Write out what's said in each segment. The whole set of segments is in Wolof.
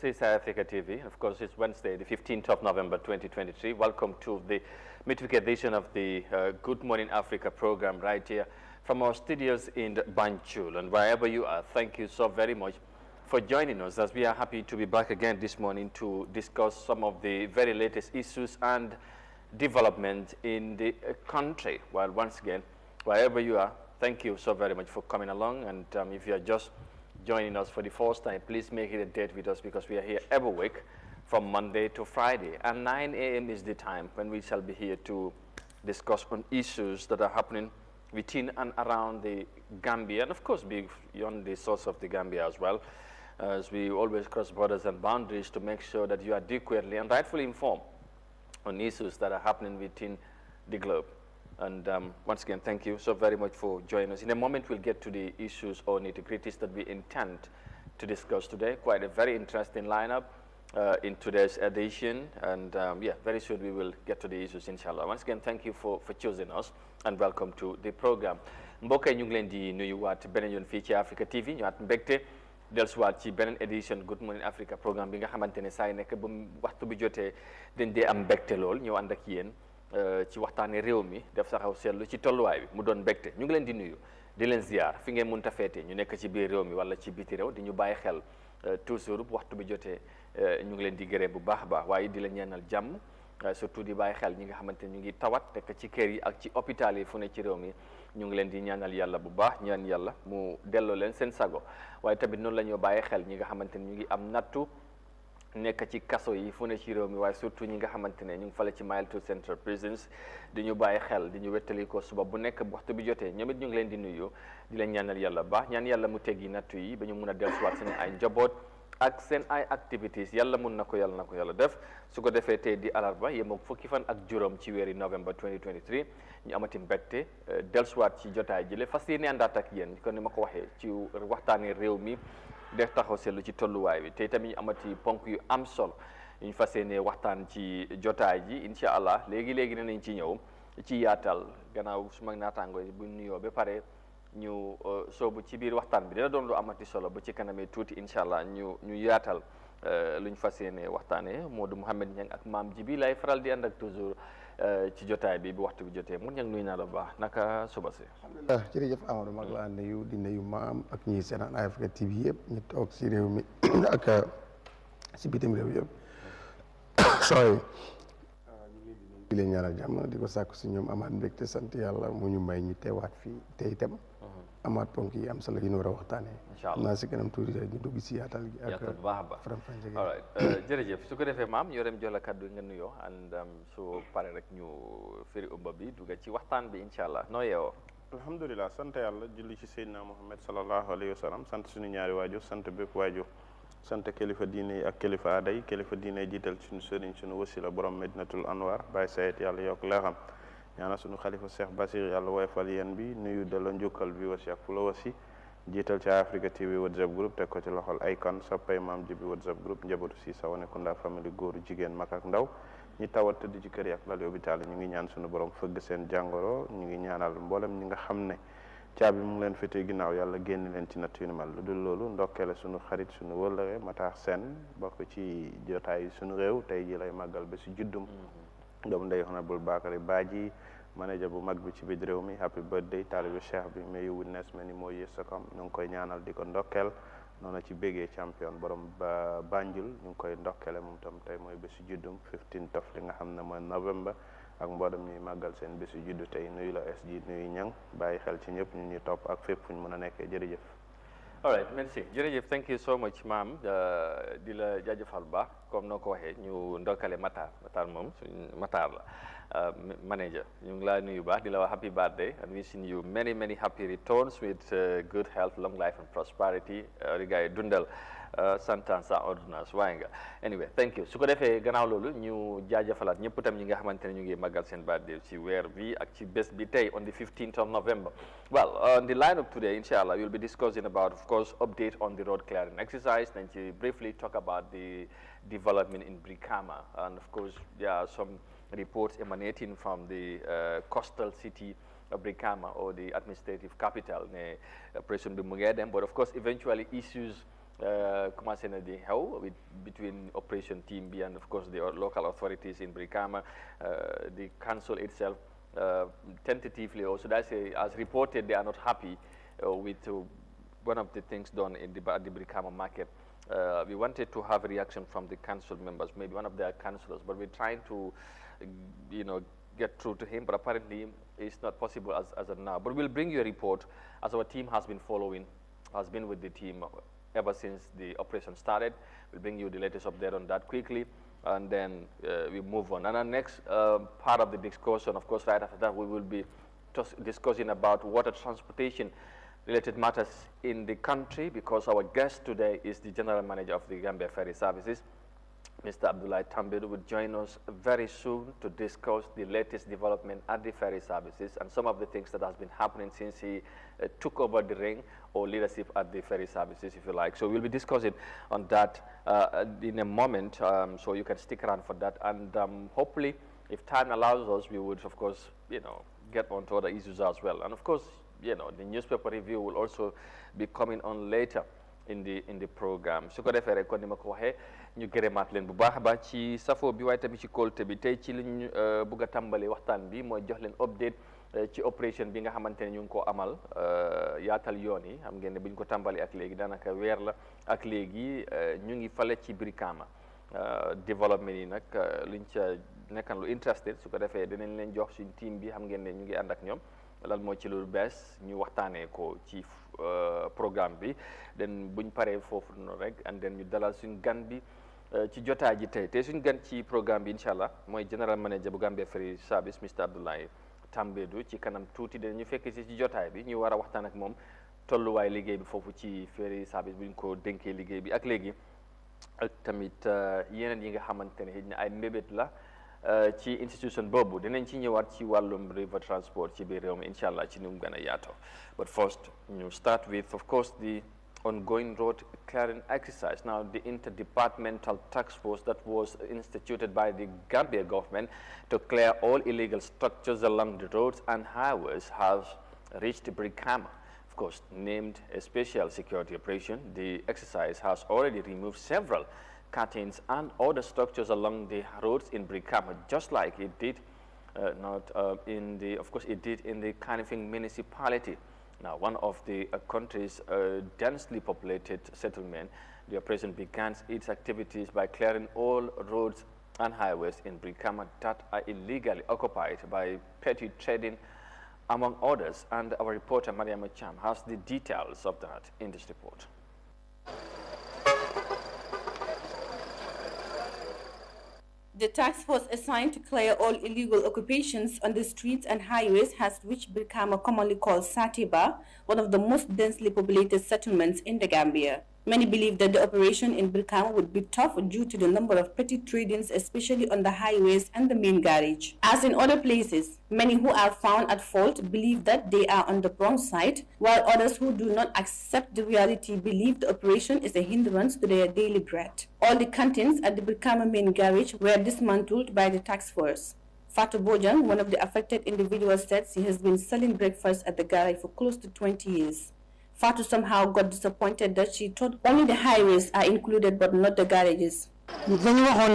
This is Eyeafrica TV. Of course, it's Wednesday, the 15th of November, 2023. Welcome to the midweek edition of the Good Morning Africa program right here from our studios in Banjul. And wherever you are, thank you so very much for joining us, as we are happy to be back again this morning to discuss some of the very latest issues and development in the country. Well, once again, wherever you are, thank you so very much for coming along. And if you are just joining us for the first time, please make it a date with us, because we are here every week from Monday to Friday. And 9 a.m. is the time when we shall be here to discuss on issues that are happening within and around the Gambia, and of course beyond the source of the Gambia as well, as we always cross borders and boundaries to make sure that you are adequately and rightfully informed on issues that are happening within the globe. And once again, thank you so very much for joining us. In a moment, we'll get to the issues or nitty-gritties that we intend to discuss today. Quite a very interesting lineup in today's edition. And yeah, very soon we will get to the issues, inshallah. Once again, thank you for choosing us, and welcome to the program. Mbokk yi ñu ngi leen di nuyuwaat beneen yoon fii ci Africa TV ñu at mbégte dellusiwaat ci beneen édition Good Morning Africa programme bi nga xamante ne saa yu nekk ba waxtu bi jotee dañ dee am mbégte lool ñëw ànd ak yéen ci waxtaane réew mi def saxaw seetlu ci tolluwaay bi mu doon mbégte. ñu ngi leen di nuyu di leen ziar fi ngeen mënta feete ñu nekk ci biir réew mi wala ci biti réew di ñu bàyyi xel toujours waxtu bi jotee ñu ngi leen di gërëm bu baax a baax, waaye di la ñaanal jàmm, surtout di bàyyi xel ñi nga xamante ne ñu ngi tawat nekk ci kër yi ak ci hôpital yi fu ne ci réew mi. ñu ngi leen di ñaanal yàlla bu baax, ñaan yàlla mu delloo leen seen sago. waaye tamit noonu la ñoo bàyyi xel ñi nga xamante ne ñu ngi am nattu nekk ci kaso yi fu ne ci réew mi, waaye surtout ñi nga xamante ne ñu ngi fale ci Mile Two Central Prisons di ñu bàyyi xel di ñu wettali ko suba bu nekk waxtu bi jotee. ñoom it ñu ngi leen di nuyu di leen ñaanal yàlla baax, ñaan yàlla mu teggi nattu yi ba ñu mun a dellusiwaat seen ay njaboot ak seen ay activités. yàlla mun na ko yàlla def. su ko defee tey di alarba yemoog fukki fan ak juróom ci weeri novembre 2023 ñu amati mbégte dellusiwaat ci jotaay jële fas yéene àndaat ak yéen kon ni ma ko waxee ci waxtaanee réew mi def taxaw seetlu ci tolluwaay bi. tey tamit ñu amati ponk yu am solo yu ñu fas yéene waxtaan ci jotaay ji, incha allah léegi nañ ci ñëw ci yaatal gannaaw suma naataango yi bu nuyoo ba pare ñu soobu ci biir waxtaan bi. dina doon lu amati solo bu ci kanamee tuuti incha allah ñu yaatal luñ fas yéene waxtaanee. Modou Mouhamed Niang ak maam ji bi lay faral di ànd ak toujours ci jotaay bi bu waxtu bi jotee. mun Niang nuyu naa la bu baax, naka suba si. alhamdulilah jërëjëf Amadou, mag laa nuyu di nuyu maam ak ñi seetaan Eyeafrica TV yëpp ñu toog si réew mi ak si bitim réew yëpp. sooy di leen ñaanal jàmm di ko sàkku si ñoom amaat mbégte sant yàlla mu ñu may ñu teewaat fii te itam amaat ponk yi am solo yi ñu war a waxtaanee. incha allah naa si kanam tuuti rek ñu dugg si yaatal gi ak bu baax a baax. faram-fàcce gi. all right jërëjëf su ko defee maam yoo dem jox la kaddu nga nuyoo and su pare rek ñu firi umba bi dugg ci waxtaan bi incha allah noo yeewoo. alhamdulilah sant yàlla julli ci Seydina Muhammad sallallahu alayhi wa sallam, sant suñu ñaari waajur, sant bépp waajur, sant kilifa diine yi ak kilifa aada yi. kilifa diine yi jiital suñu sëriñ suñu wasila borom Medinatul Anwar Baye Sayed yàlla yokk leexam. ñaana suñu xalifa Cheikh Basir yàlla woyofal yéen bi nuyu delloo njukkal bi wasi ak fu la wasi jiital ci Africa TV WhatsApp group teg ko ci loxol Icon soppay maam ji bi WhatsApp group njabootu si sa wane Kunda famille góoru jigéen mag ak ndaw ñi tawat tëdd ci kër yi ak lali hôpital ñu ngi ñaan suñu borom fëgg seen jàngoro. ñu ngi ñaanal mboolem ñi nga xam ne caabi mu ngi leen féetee ginnaaw yàlla génn leen ci natt yu ni mal. lu dul loolu ndokkeele suñu xarit suñu wëllëre Matar Sène bokk ci jotaay suñu réew tey ji lay màggal ba si juddum doomu ndey honorable Bakary Badji manager bu mag bi ci biir réew mi happy birthday taalibu cheikh bi may you witness many more years to come. ñu ngi koy ñaanal di ko ndokkeel noonu ci bégee champion borom Banjul ñu ngi koy ndokkeele moom tam tey mooy bési juddum 15 of li nga xam ne mooy novembre ak mboolem ñuy màggal seen bési juddu tey nuyu la SG nuyu ñang bàyyi xel ci ñëpp ñu ñuy topp ak fépp fu ñu mën a nekkee. jërëjëf. all right merci jërëjëf, thank you so much maam di la jaajëfal bu baax comme noo ko waxee ñu ndokkale Matar moom suñ Matar la manager. ñu ngi laa nuyu baax di la wax happy birthday and wishing you many happy returns with good health, long life and prosperity. di gars yi dundal santan sa ordonnance waaye nga anyway thank you. su ko defee gannaaw loolu ñu jaajëfalaat ñëpp tam ñi nga xamante ne ñu ngi màggal seen birthday ci weer bi ak ci bés bi tey on the 15th of November. well on the line up today inshallah we'll be discussing about, of course, update on the road clearing exercise, then to briefly talk about the development in Brikama, and of course there are some reports emanating from the coastal city of Brikama, or the administrative capital, President Bumugedem, but of course eventually issues commencé na di xew between operation team B and of course the local authorities in Brikama. The council itself tentatively also, as reported, they are not happy with one of the things done in the Brikama market. We wanted to have a reaction from the council members, maybe one of their councillors, but we're trying to, get through to him, but apparently it's not possible as of now. But we'll bring you a report, as our team has been with the team ever since the operation started. We'll bring you the latest update on that quickly, and then we move on. And our next part of the discussion, of course, right after that, we will be discussing about water transportation related matters in the country, because our guest today is the General Manager of the Gambia Ferry Services. Mr. Abdoulaye Tambedu will join us very soon to discuss the latest development at the ferry services and some of the things that has been happening since he took over the ring or leadership at the ferry services, if you like. So we'll be discussing on that in a moment, so you can stick around for that. And hopefully, if time allows us, we would, of course, get on to other issues as well. And of course, the newspaper review will also be coming on later in the program. Su ko defee rek kon ni ma ko waxee ñu gërëmaat leen bu baax a baax ci safo bi waaye tamit ci kóolute bi tey ci liñ bëgg a tàmbali waxtaan bi mooy jox leen update ci opération bi nga xamante ne ñu ngi ko amal yaatal yoon yi xam ngeen ne bu ñu ko tàmbali ak léegi daanaka weer la ak léegi ñu ngi fale ci Brikama développement yi nag luñ ca nekkan lu interested su ko defee dinañ leen jox suñ team bi xam ngeen ne ñu ngi ànd ak ñoom lan moo ci lu bees ñu waxtaanee ko ci programme bi den buñ paree foofu noonu rek and then ñu dalal suñ gan bi ci jotaay ji tey suñ gan ci programme bi incha allah mooy General Manager bu Gambia Ferry Service Mr. Abdoulaye Tambedu. Ci kanam tuuti dinañu fekk si ci jotaay bi ñu war a waxtaan ak moom tolluwaay liggéey bi foofu ci Ferry Service bu ñu ko dénkee liggéey bi ak léegi ak tamit yeneen yi nga xamante ne xëy na ay mbébét la ci institution boobu dinañ ci ñëwaat ci wàllum river transport ci biir réew mi incha allah ci nu mu gën a yaatoo. But first, you start with, of course, the ongoing road clearing exercise. Now, the interdepartmental task force that was instituted by the Gambia government to clear all illegal structures along the roads and highways has reached Brikama. Of course, named a special security operation, the exercise has already removed several curtains and other structures along the roads in Brikama, just like it did in the Kanifing municipality. Now, one of the country's densely populated settlement, the operation began its activities by clearing all roads and highways in Brikama that are illegally occupied by petty trading, among others. And our reporter, Mariam Cham, has the details of that in this report. The task force assigned to clear all illegal occupations on the streets and highways has reached Brikama, commonly called Satiba, one of the most densely populated settlements in the Gambia. Many believe that the operation in Brikama would be tough due to the number of petty tradings, especially on the highways and the main garage. As in other places, many who are found at fault believe that they are on the wrong side, while others who do not accept the reality believe the operation is a hindrance to their daily bread. All the canteens at the Brikama main garage were dismantled by the task force. Fatou Bojang, one of the affected individuals, said she has been selling breakfast at the garage for close to 20 years. Fatou somehow got disappointed that she thought only the highways are included but not the garages. We heard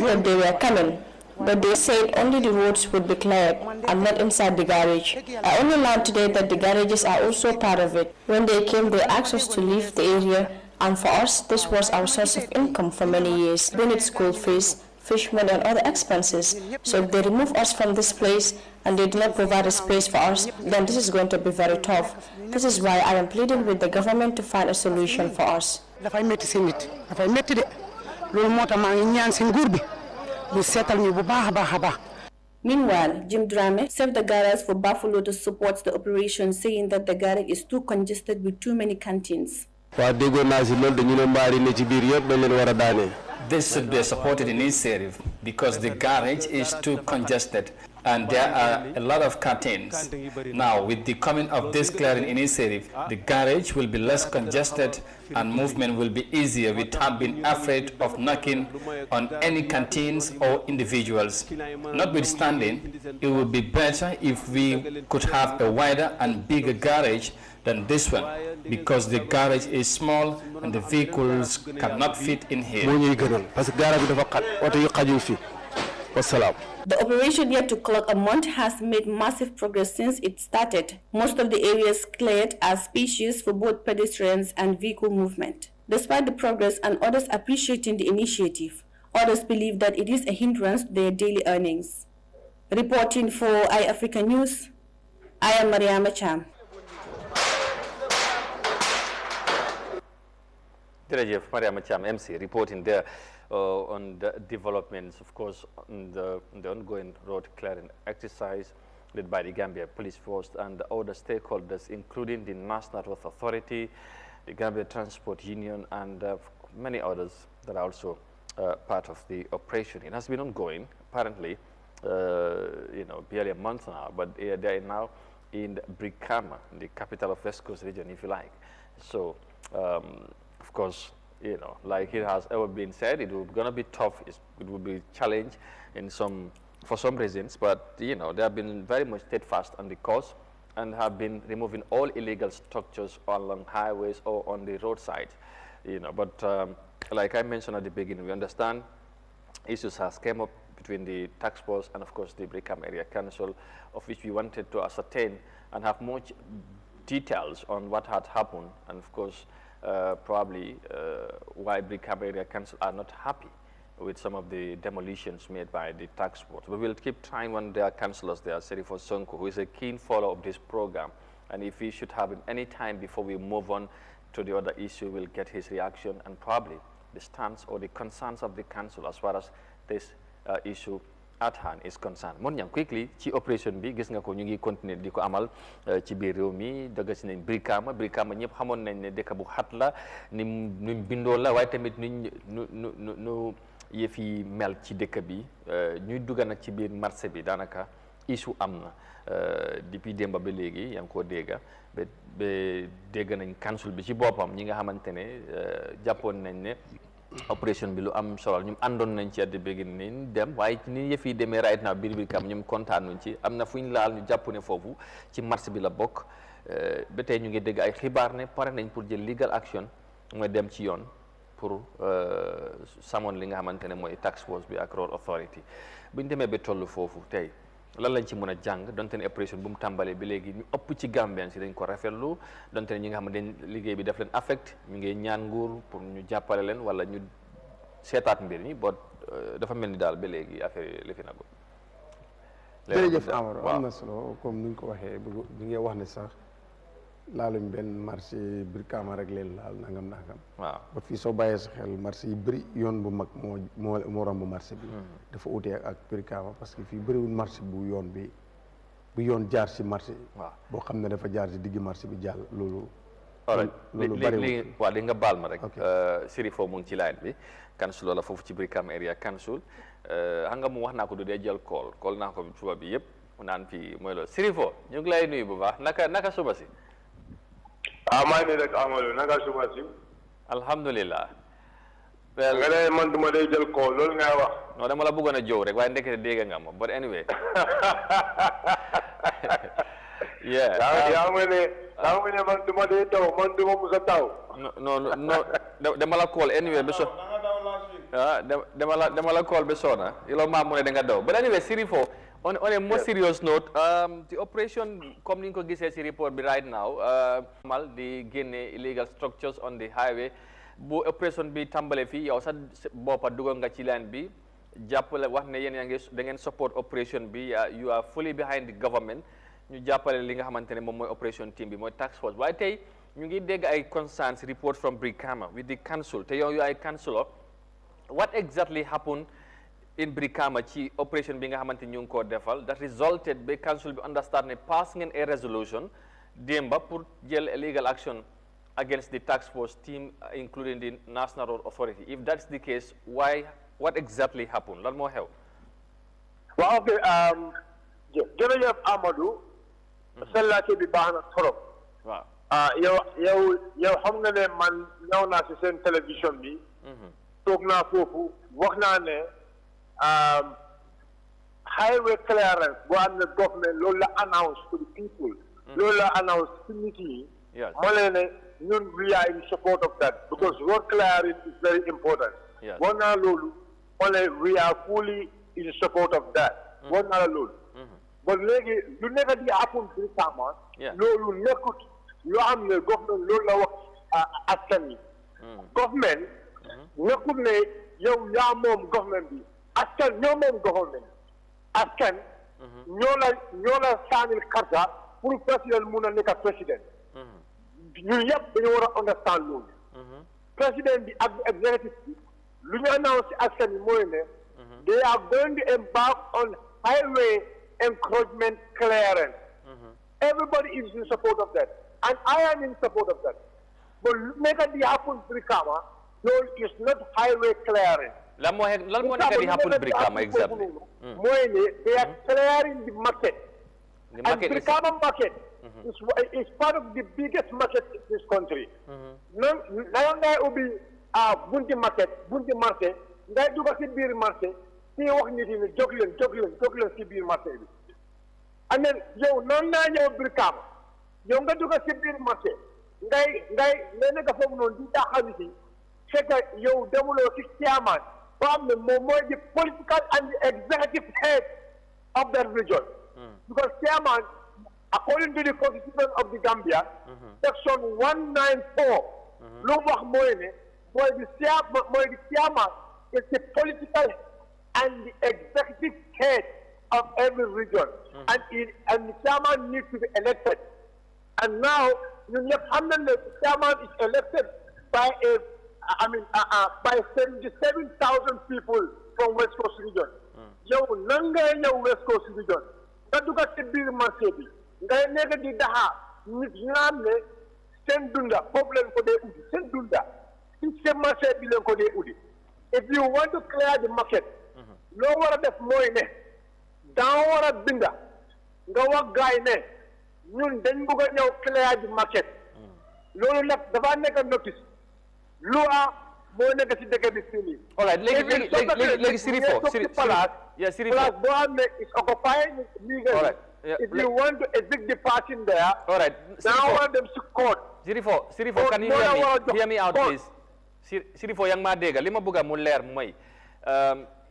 that they were coming, but they said only the roads would be cleared and not inside the garage. I only learned today that the garages are also part of it. When they came, they asked us to leave the area, and for us, this was our source of income for many years. We need school fees, fishermen and other expenses. So if they remove us from this place and they do not provide a space for us, then this is going to be very tough. This is why I am pleading with the government to find a solution for us. Meanwhile, Jim Drame served the garage for Buffalo to support the operation, saying that the garage is too congested with too many canteens. This should be a supported initiative because the garage is too congested and there are a lot of curtains. Now, with the coming of this clearing initiative, the garage will be less congested and movement will be easier without being afraid of knocking on any canteens or individuals. Notwithstanding, it would be better if we could have a wider and bigger garage than this one, because the garage is small and the vehicles cannot fit in here. The operation, yet to clock a month, has made massive progress since it started. Most of the areas cleared are spacious for both pedestrians and vehicle movement. Despite the progress and others appreciating the initiative, others believe that it is a hindrance to their daily earnings. Reporting for Eyeafrica News, I am Mariama Cham. Mariama Cham, MC, reporting there on the developments, of course, on the ongoing road clearing exercise led by the Gambia Police Force and other stakeholders, including the National Road Authority, the Gambia Transport Union, and many others that are also part of the operation. It has been ongoing, apparently, barely a month now, but they are now in Brikama, the capital of West Coast region, if you like. So, of course, like it has ever been said, it will gonna be tough. It will be challenge for some reasons, but they have been very much steadfast on the course and have been removing all illegal structures along highways or on the roadside. But like I mentioned at the beginning, we understand issues has came up between the task force and, of course, the Brikama Area Council, of which we wanted to ascertain and have more details on what had happened, and of course, probably why Brikama Area Council are not happy with some of the demolitions made by the task force. But we'll keep trying when their councillors there, Serifo Sonko, who is a keen follower of this program, and if we should have him any time before we move on to the other issue, we'll get his reaction and probably the stance or the concerns of the council as far as this issue at hand is concerned. Mon ñam quickly ci operation bi gis nga ko ñu ngi continuer di ko amal ci biir réew mi dëgg ci nañ Brikama ñëpp xamoon nañ ne dëkk bu xat la ni bindoo la waaye tamit nu yëf yi mel ci dëkk bi ñuy dugg nag ci biir marché bi daanaka issue am na depuis démba ba léegi yaa ngi koo dégga ba dégg nañ council bi ci boppam ñi nga xamante ne jàppoon nañ ne opération bi lu am solo ñum àndoon nañ ci addi bëgg nañ dem waaye ni yëf yi demee right now biir Brikama ñum kontaanuñ ci am na fu ñu laal ñu jàpp ne foofu ci marché bi la bokk ba tey ñu ngi dégg ay xibaar ne pare nañ pour jël legal action mooy dem ci yoon pour samoon li nga xamante ne mooy task force bi ak road authority bu ñu demee ba toll foofu tey lan lañ ci mën a jàng donte ne opération bu mu tàmbalee bi léegi ñu ëpp ci Gambien si dañ ko rafetlu donte ne ñi nga xam ne liggéey bi daf leen affect ñu ngi ñaan nguur pour ñu jàppale leen wala ñu seetaat mbir mi boo dafa mel ni daal ba léegi affaire yi li fi nagu jërëjëf Amadou am na solo comme ni ñu ko waxee bi nga wax ne sax laaluñ benn marché Brikama rek leen laal nangam waaw ba fii soo bàyyee sa xel marché yi bëri yoon bu mag moo romb marché bi dafa utee ak Brikama parce que fii bëriwul marché bu yoon jaar si marché waaw boo xam ne dafa jaar si digg marché bi jàll loolu bëriwul waaw li nga baal ma rek Sirifo mu ngi ci line bi council la foofu ci Brikama Area Council xam nga mu wax naa ko du dee jël call naa ko suba bi yëpp mu naan fii mooy loolu Sirifo ñu ngi lay nuyu bu baax naka suba si maa ngi rek Amadou naka suba si. alhamdulilah. nga ne man duma day jël ko loolu ngay wax. non dama la bëggoon a jow rek waaye ndekete dégg nga ma but anyway. yeah. yaa ngi ne man duma day taw man duma musa taw. non dama la call anyway ba so. dama la call ba sona ilo maa mu ne da nga daw but anyway Sirifo. On a more serious note, the operation, comme ni ñu ko gisee ci report bi right now, mal di génne illegal structures on the highway. Bu operation bi tàmbale fii yow sa boppa dugal nga ci line bi jàppale wax ne yéen yaa ngi da ngeen support operation bi you are fully behind the government ñu jàppale li nga xamante ne moom mooy operation team bi mooy task force waaye tey ñu ngi dégg ay concerns report from Brikama with the council te yow ay councilor what exactly happened in Brikama ci operation bi nga xamante ñu ngi koo defal that resulted ba council bi understand ne pass ngeen a resolution démba pour jël legal action against the task force team including the National Road Authority if that's the case, what exactly happened lan moo xew waaw ok jërëjëf Amadou. sa laajte bi baax na trop. waaw yow xam nga ne man ñëw naa si seen télévision bi. toog naa foofu wax naa ne highway clearance boo xam ne government loolu la announce to the people. loolu la announce to nit yi. moo leen ne ñun we are in support of that because road clearance is very important. wax naa loolu moo leen we are fully in support of that. wax naa la loolu. but léegi lu nekk di happen récemment. loolu nekkut loo xam ne government loolu la wax askan yi. government nekkut ne yow yaa moom government bi askan ñoo moom government askan ñoo la saanil karta pour président mun a nekk président ñun yëpp dañu war a understand loolu président bi ak executive bi lu ñu annoncé askan yi mooy ne they are going to embark on highway encroachment clearance everybody is in support of that and I am in support of that but nekk di happen Brikama loolu is not highway clearance lan moo nekk di happen Brikama exactly mooy ne they are clearing the market and Brikama market is part of the biggest market in this country nanga ngay ubbi bunti marché ngay dugg si biir marché si wax nit yi ne jóg leen si biir marché bi and then yow noonu naa ñëw Brikama yow nga dugg si biir marché ngay nekk foofu noonu di daaxal nit yi fekk yow demuloo si chairman boo xam ne moom mooy the political and the executive head of that region because chairman according to the constitution of the Gambia section 194 lu wax mooy ne mooy the chairman is the political and the executive head of every region and the chairman needs to be elected and now ñun ñëpp xam nañ ne the chairman is elected by by 77,000 people from West Coast region yow nan ngay ñëw West Coast region nga dugg ci biir marché bi ngay nekk di daxa nit ñi nga xam ne seen dunda foofu leen ko dee uddi seen dunda ci seen marché bi leen ko dee uddi if you want to clear the market loo war a def mooy ne danga war a binda nga wax gaay ne ñun dañ bëgg a ñëw clear the market loolu nag dafa nekk notice lu moo nekk si dëkk bi fii nii. all right léegi Sirifo place boo xam ne is occupying legally. If you want to evict the person there. all right now want them to court. Sirifo can you hear me out please. Sirifo yaa ngi maa dégg li ma bëgg a mu leer mooy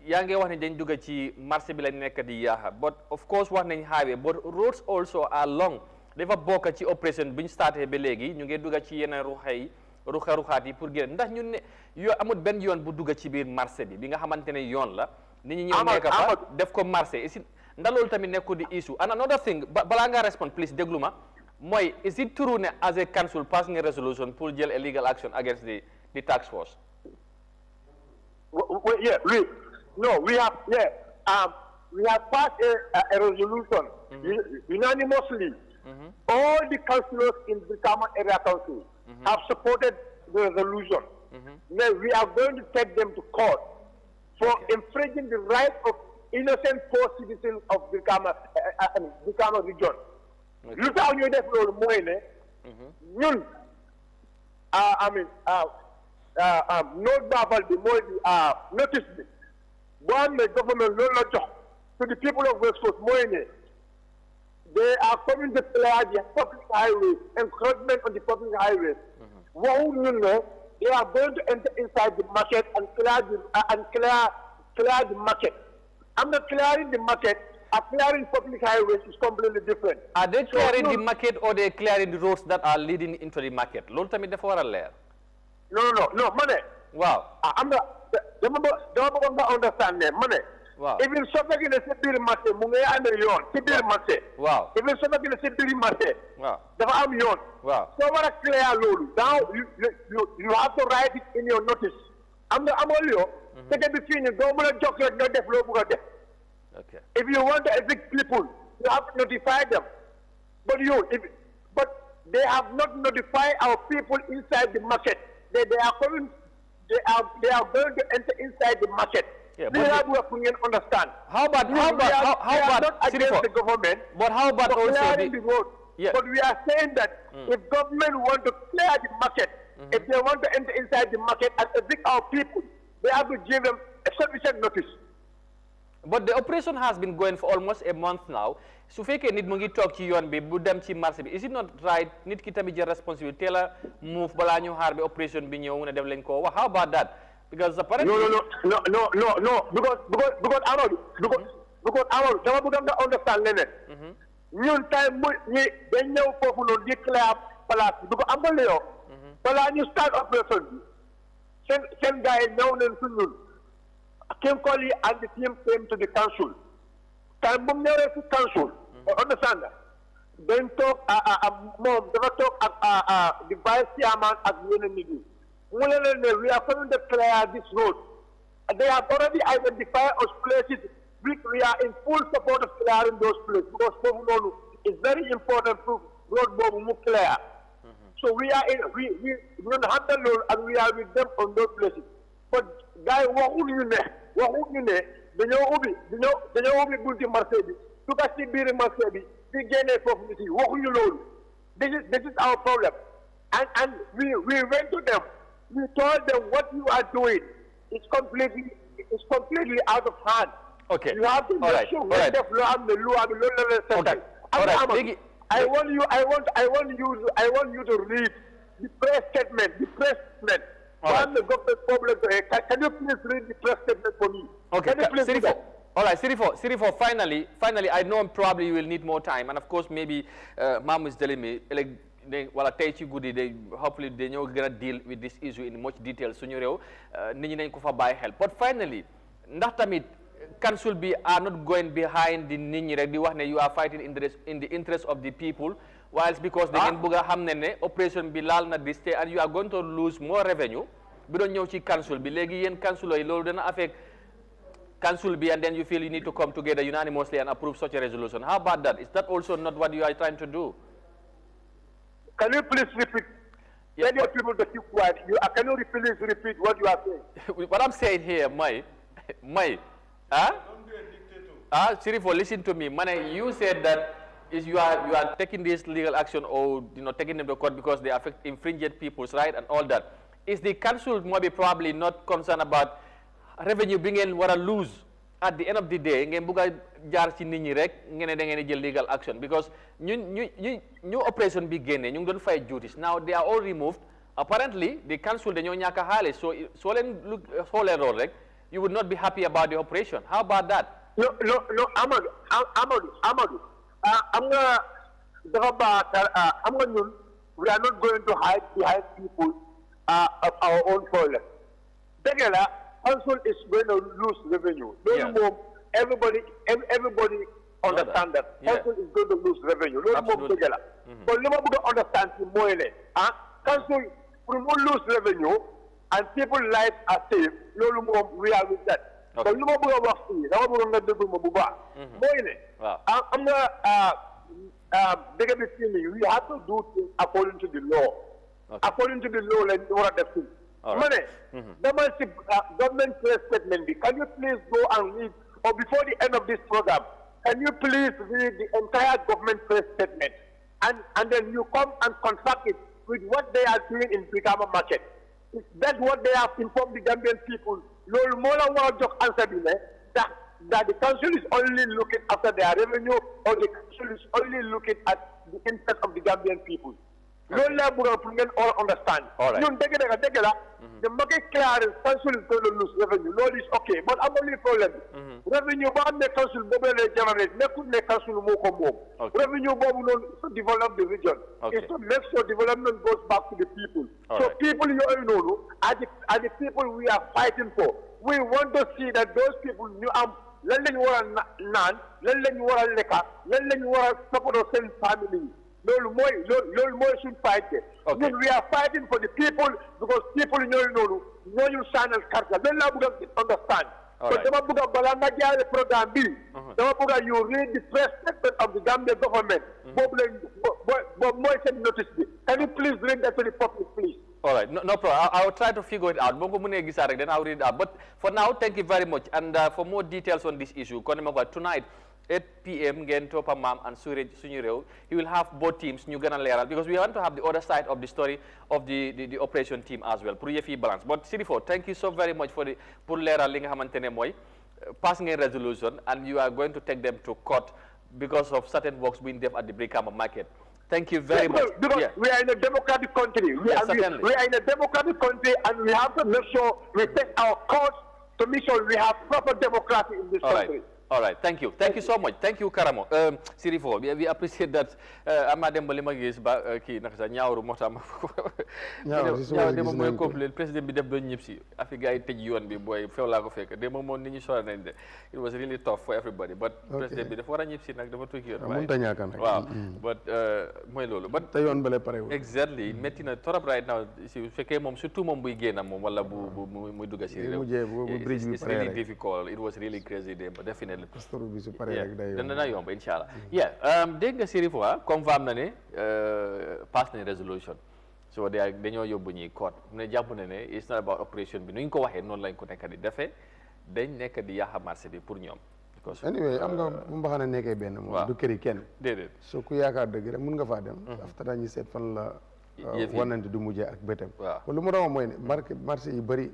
yaa ngi wax ne dañ dugg ci marché bi lañ nekk di yaaxa but of course wax nañ highway but roads also are long dafa bokk ci opération bi ñu starté ba léegi ñu ngi dugg ci yeneen ruxaat yi pour génn ndax ñun ne yoo amul benn yoon bu dugg ci biir marché bi nga xamante ne yoon la nit ñi ñëw nekk fa def ko marché ici ndax loolu tamit nekku di issue and another thing balaa ngaa respond please déglu ma mooy is it true ne as a council pass nga resolution pour jël a legal action against the task force we have passed a resolution unanimously. All the councillors in the Brikama Area Council have supported the resolution. Now we are going to take them to court for infringing the rights of innocent poor citizens of Brikama region. Lu tax ñu def loolu mooy ne ñun note babal bi mooy di notice bi boo xam ne government loolu la jox to the people of West Coast mooy ne they are coming to clear the public highways, encroachment on the public highways. They are going to enter inside the market and clear the market. I'm not clearing the market. Clearing public highways is completely different. Are they clearing the market or they clearing the roads that are leading into the market? Lol tamit dafa war a leer. No, money. Wow. I'm not. Don't understand me, money. Wow. Even something in the city marché mu ngi amee yoon ci biir marché. Wow. Even something in the city marché. Wow. dafa am yoon. Wow. So war a clear loolu. Now you have to write it in your notice. Am nga amoo yoo. dëkk bi fii nii doo mën a jox rek nga def loo bëgg a def. Okay. If you want to evict people, you have to notify them. But they have not notified our people inside the market. They are going to enter inside the market. Yeah, we have to understand. How about we are not against the government. But how about also the road? Yeah. But we are saying that if government want to clear the market, if they want to enter inside the market and evict our people, they have to give them a sufficient notice. But the operation has been going for almost a month now. So fake nit mu ngi tok ci yoon bi bu dem ci marché bi. Is it not right nit ki tamit jël responsibility teel a move bala ñu xaar bi operation bi ñëw mu ne def lañ ko wax. How about that? Because apparently no because Amadou dama bëgg nga understand leneen. Ñun tay ñi dañ ñëw foofu noonu di clear place bi because am nga leyo bala ñu start operation bi seen gars yi ñëw nañ su ñun Kim Colley and the team came to the council. Time boom never to council. Understand that? Then talk mom, never talk the vice chairman at the enemy. We are coming to clear this road. They have already identified us places which we are in full support of clearing those places because it's very important to road move clear. So we are in we don't have the road and we are with them on those places. But guy waxuñu ne dañoo ubbi bunti marché bi su ka ci biir marché bi di génnee foofu nit yi waxuñu loolu. This is our problem. And we went to them. We told them what you are doing is completely out of hand. Okay. You have to make sure we def lo am ne lu am loolu la seetal. I want you to read the press statement. The government problem. Can you please read the press statement for me? Okay. Can you please do that? All right, Sirifo, finally, I know probably you will need more time, and of course, maybe Mom is telling me, well, I tell you good, hopefully they know gonna deal with this issue in much detail. So you by help. But finally, Natamit council are not going behind the Nini. You are fighting in the interest of the people. Whilst because they can buga hamnene operation bilal na this and you are going to lose more revenue. Bi doon ñëw ci council bi légui yeen council yi lolu dana affect council bi and then you feel you need to come together unanimously and approve such a resolution. How about that? Is that also not what you are trying to do? Can you please repeat? Yes, tell your people to keep quiet. Can you please repeat what you are saying? What I'm saying here, Sirifo, listen to me. Mane, you said that is you are taking this legal action or taking them to court because they affect infringed people's right and all that. Is the council maybe probably not concerned about revenue being what lose at the end of the day? Ngeen buga jaar ci nit ñi rek ngeen da ngeen jël legal action because ñu operation bi génné ñu ngi doon fay duties. Now they are all removed. Apparently the council dañoo ñaka xaalis so leen xolé rol rek you would not be happy about the operation. How about that? No, Amadou. We are not going to hide behind people of our own problem. Together, council is going to lose revenue. Everybody understand that. Council is going to lose revenue. But you understand council will lose revenue and people's lives are safe. We are with that. Okay. So, we have to do things according to the law. Okay. According to the law, like what the thing. Government press statement. Can you please go and read, or before the end of this program, can you please read the entire government press statement, and then you come and contrast it with what they are doing in Brikama market. That's what they have informed the Gambian people. That the council is only looking after their revenue, or the council is only looking at the interest of the Gambian people. All understand. All right. The market clearance council is going to lose revenue. Lord is okay, but I'm only problem. Revenue bomb the council generate. Council revenue bomb to develop the region. Okay. It's to make sure development goes back to the people. All so right. People you all know are the people we are fighting for. We want to see that those people let them support our same family. Should fight it. Okay. We are fighting for the people because people know you channel carta. Then understand. Right. You read the press statement of the Gambia government. Can you please read that to the public, please? All right, no problem. I'll try to figure it out. Then I'll read it out. But for now, thank you very much. And for more details on this issue, tonight, 8 p.m. Topa Mam and Suraj Sunyureo, he will have both teams, New Ghana Leral, because we want to have the other side of the story of the operation team as well. Balance. But Sirifo, thank you so very much for the Leral Linga Hamantene Moy, passing a resolution, and you are going to take them to court because of certain works being done at the Brikama market. Thank you very much. Because we are in a democratic country. We are in a democratic country, and we have to make sure we take our course to make sure we have proper democracy in this country. All right, thank you. Thank you so much. Thank you, Karamo. Sirifo, we appreciate that. Amadem Bolimagis, Ki Nakasa, Nyao, Motama. Nyao, complain. President Bidab Nipsi, Africa, take you and be boy, fell like a fake. The moment it was really tough for everybody. But President Bidab, what I Nipsi, like the one to hear. Wow. But, Moilolo. But exactly, Metina Torab right now, if you came home, so 2 months again, Mudugas. It's really difficult. It was really crazy day, but definitely. Inshallah. Yeah. Dégg nga Sirifo confirm na ne pass na resolution. So they are dañoo yóbbu ñi court. Mu ne jàpp na ne it's not about operation bi nuñ ko waxee noonu lañ ko nekk di defee dañ nekk di yàq marché bi pour ñoom. Anyway, am nga bu mbaxana nekkee benn moom du këri kenn. Déedéet. So ku yaakaar dëgg rek mun nga faa dem. After dañuy seet fan la wanante du mujjee ak bëtam. Lu mu doon mooy ne marché yi bëri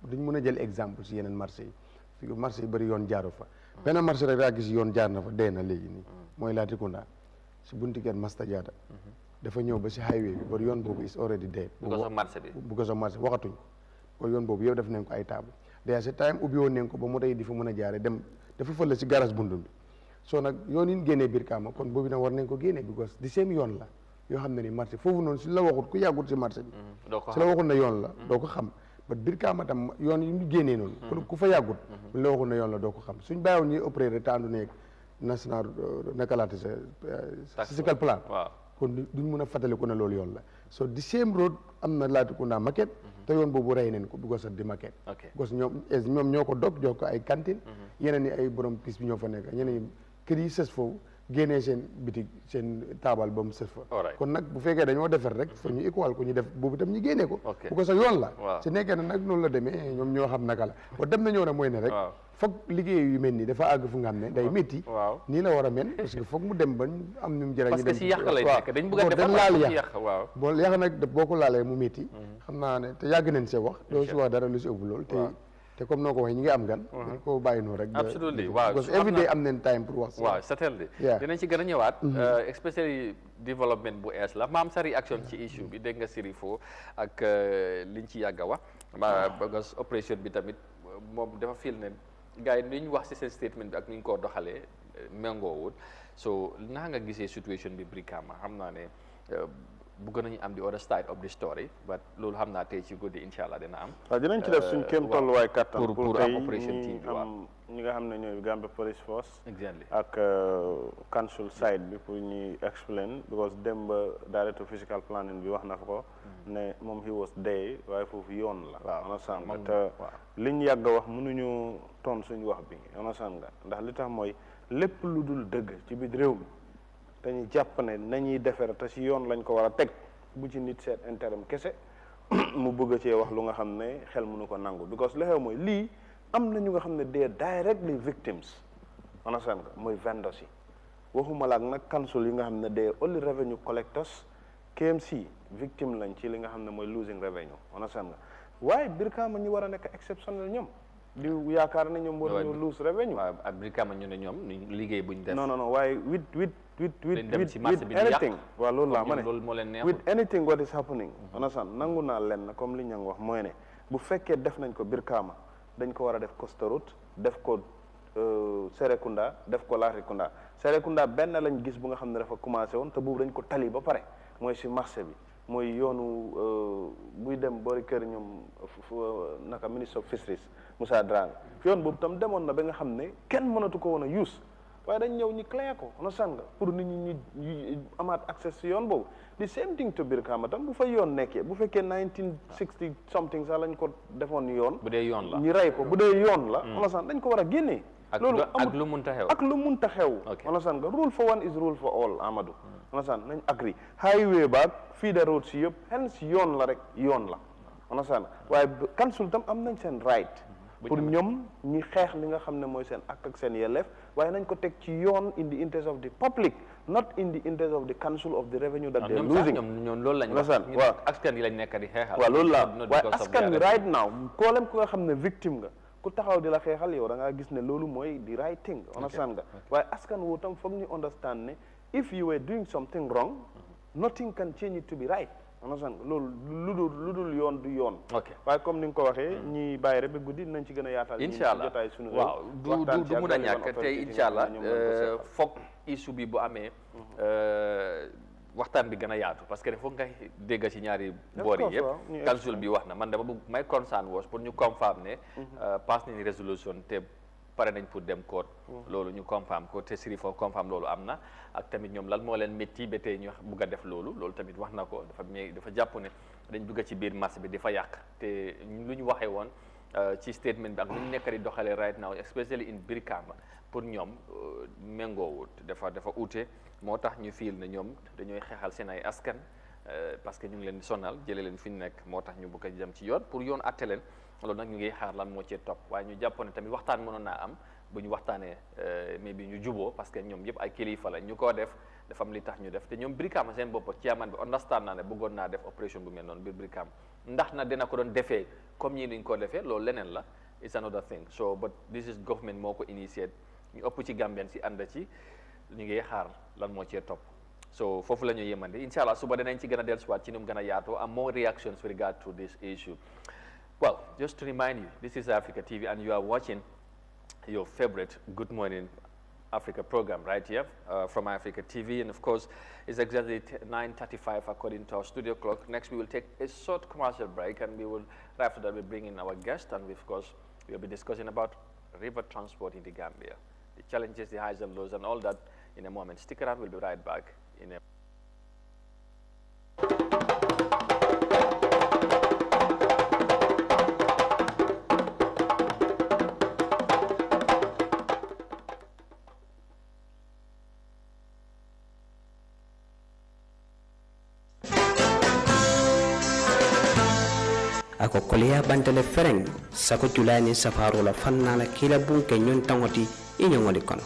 duñ mën a jël exemple si yeneen marché yi. Fi marché yi bëri yoon jaaru fa. benn marché rek daa gis yoon jaar na fa dee na léegi nii mooy Latrikunda si bunti kër Masta Jaata dafa ñëw ba si highway bi ba yoon boobu is already dead because of marché bi because of marché waxatuñ ko yoon boobu yow def nañ ko ay table déjà ce time ubbi woon nañ ko ba moto yi di fa mën a jaare dem dafa fële si garage bundum bi soo nag yoon yi ñu génnee biir Kaama kon boobu nag war nañ ko génnee because di seen yoon la yoo xam ne ni marché foofu noonu si la waxut ku yàggut si marché bi si la waxut na yoon la doo ko xam ba Brikama tam yoon yi ñu génnee noonu kon ku fa yàggut buñ la waxul ne yoon la doo ko xam suñ bàyyiwoon ñuy opérer te àndu nekk national nakalaate statistical plan kon duñ mën a fàttaliku ne loolu yoon la so the same road am na Latrikunda maquette te yoon boobu rey nañ ko because of the maquette because ñoom ñoo ko dog jox ko ay cantine yeneen yi ay borom pis bi ñoo fa nekk ñeneen yi kër yi sës foofu génnee seen bitig seen taabal ba mu sës fa kon nag bu fekkee dañoo defar rek fa ñu équal ko ñu def boobu itam ñu génnee ko bu ko sa yoon la su nekkee ne nag noonu la demee ñoom ñoo xam naka la ba dem na ñëw ne mooy ne rek foog liggéey yu mel nii dafa àgg fu nga xam ne day métti nii la war a mel parce que foog mu dem ba am ñu mu jëriñ ñu dem parce que si yàq lay nekk dañ bëgg a defar laal yàq boo yàq nag boo ko laalee mu métti xam naa ne te yàgg nañ see wax doo si wax dara lu si ëpp loolu te comme noo ko waxee ñi ngi am gan dañ ko bàyyi noonu rek absolutely waaw because every day am nañ time pour wax waaw certainly dinañ ci gën a ñëwaat especially développement bu ees la maam sa réaction ci issue bi dégg nga Sirifo ak liñ ci yàgg a wax because opération bi tamit moom dafa feel ne gars yi ni ñu wax ci seen statement bi ak ni ñu ko doxalee méngoowul so naka nga gisee situation bi Brikama xam naa ne bëgg nañu am the other side of the story but loolu xam naa tey ci guddi incha allah dina am. waaw dinañ ci def suñ kéem tolluwaay kattan pour am operation team bi am ñi nga xam ne ñooy Gambia Police Force. exactly ak council side bi pour ñuy explain because dem ba director physical planning bi wax na fa ko. ne moom he was there waaye foofu yoon la. waaw understand nga te liñ yàgg a wax mënuñu ton suñ wax bi understand nga ndax li tax mooy lépp lu dul dëgg ci biir réew mi. dañuy jàpp ne nañuy defar te si yoon lañ ko war a teg bu ci nit seet intérim kese mu bëgg cee wax lu nga xam ne xel mënu ko nangu because li xew mooy lii am na ñu nga xam ne they are directly victims understand nga mooy vendors yi waxuma la ak nag council yi nga xam ne they are only revenue collectors KMC victime lañ ci li nga xam ne mooy losing revenue understand nga waaye Brikama ñu war a nekk exceptionnel ñoom di yaakaar ne ñoom war nañu lose revenue ak Brikama ñu ne ñoom liggéey buñ def non waaye with anything waaw loolu laa ma ne with anything what is happening understand nangu naa leen comme li ñang wax mooy ne bu fekkee def nañ ko Brikama dañ ko war a def Costa Route def ko Serekunda def ko Latrikunda Serekunda benn lañ gis bu nga xam ne dafa commencé woon te boobu dañ ko tali ba pare mooy si marché bi mooy yoonu buy dem boori kër ñoom naka ministre of fisheries Moussa Dramé yoon boobu tam demoon na ba nga xam ne kenn mënatu ko woon a use waaye dañ ñëw ñu clé ko understand nga pour nit ñi amaat accès si yoon boobu the same thing to Brikama tam bu fa yoon nekkee bu fekkee 1960 something sax lañ ko defoon yoon bu dee yoon la ñu rey ko bu dee yoon la understand dañ ko war a génnee loolu ak lu munta xew ak lu munta xew understand nga rule for one is rule for all Amadou understand nañ agree highway baag feeder road si yëpp hence yoon la rek yoon la understand waaye council tam am nañ seen right pour ñoom ñi xeex li nga xam ne mooy seen ak seen yelleef waaye nañ ko teg ci yoon in the interest of the public not in the interest of the council of the revenue that they're losing ñoom loolu lañ wax waaw askan yi lañ nekk di xeexal waaw loolu la waaye askan bi right now problème ku nga xam ne victime nga ku taxaw di la xeexal yow da ngaa gis ne loolu mooy the right thing understand nga waaye askan woo tam foog ñu understand ne if you were doing something wrong nothing can change it to be right understand nga loolu lu dul yoon du yoon waaye comme ni nga ko waxee ñi bàyyi rek ba guddi nañ ci gën a yaatal incha allah jotaay suñu waaw du mun a ñàkk tey incha allah foog issue bi bu amee waxtaan bi gën a yaatu parce que foog nga dégg ci ñaari boor yi yëpp council bi wax na man dama bëgg may concern was pour ñu confirm ne pass nañ résolution te pare nañ pour dem court loolu ñu confirm ko te Sirifo confirm loolu am na ak tamit ñoom lan moo leen métti ba tey ñu bugg a def loolu tamit wax na ko dafa jàpp ne dañ dugg ci biir marché bi di fa yàq te lu ñu waxee woon ci statement bi ak lu ñu nekk di doxalee right now especially in Brikama pour ñoom méngoowut dafa uute moo tax ñu fiil ne ñoom dañooy xeexal seen ay askan parce que ñu ngi leen di sonal jëlee leen fi ñu nekk moo tax ñu bëgg a dem ci yoon pour yoon atte leen loolu nag ñu ngi xaar lan moo cee topp waaye ñu jàppoon ne tamit waxtaan mënoon naa am bu ñu waxtaanee mais bi ñu juboo parce que ñoom yëpp ay kilifa la ñu ko def dafa am li tax ñu def te ñoom Brikama seen bopp chairman bi understand naa ne bëggoon naa def opération bu mel noonu biir Brikama ndax na dina ko doon defee comme ñii niñ ko defee loolu leneen la it's another thing so but this is government moo ko initiate ñu ëpp ci Gambien si ànd ci ñu ngi xaar lan moo cee topp so foofu la ñu yemande incha allah suba danañ ci gën a dellusiwaat ci nu mu gën a yaatoo am more reactions with regard to this issue. Well, just to remind you, this is Eyeafrica TV and you are watching your favorite Good Morning Africa program right here from Eyeafrica TV, and of course it's exactly 9:35 according to our studio clock. Next we will take a short commercial break and we will, after that we'll bring in our guest and of course we'll be discussing about river transport in the Gambia, the challenges, the highs and lows and all that in a moment. Stick around, we'll be right back in a ako koleya bantale fereng sako julani safaro la fannala kila bunke nyon tangoti inyongoli kono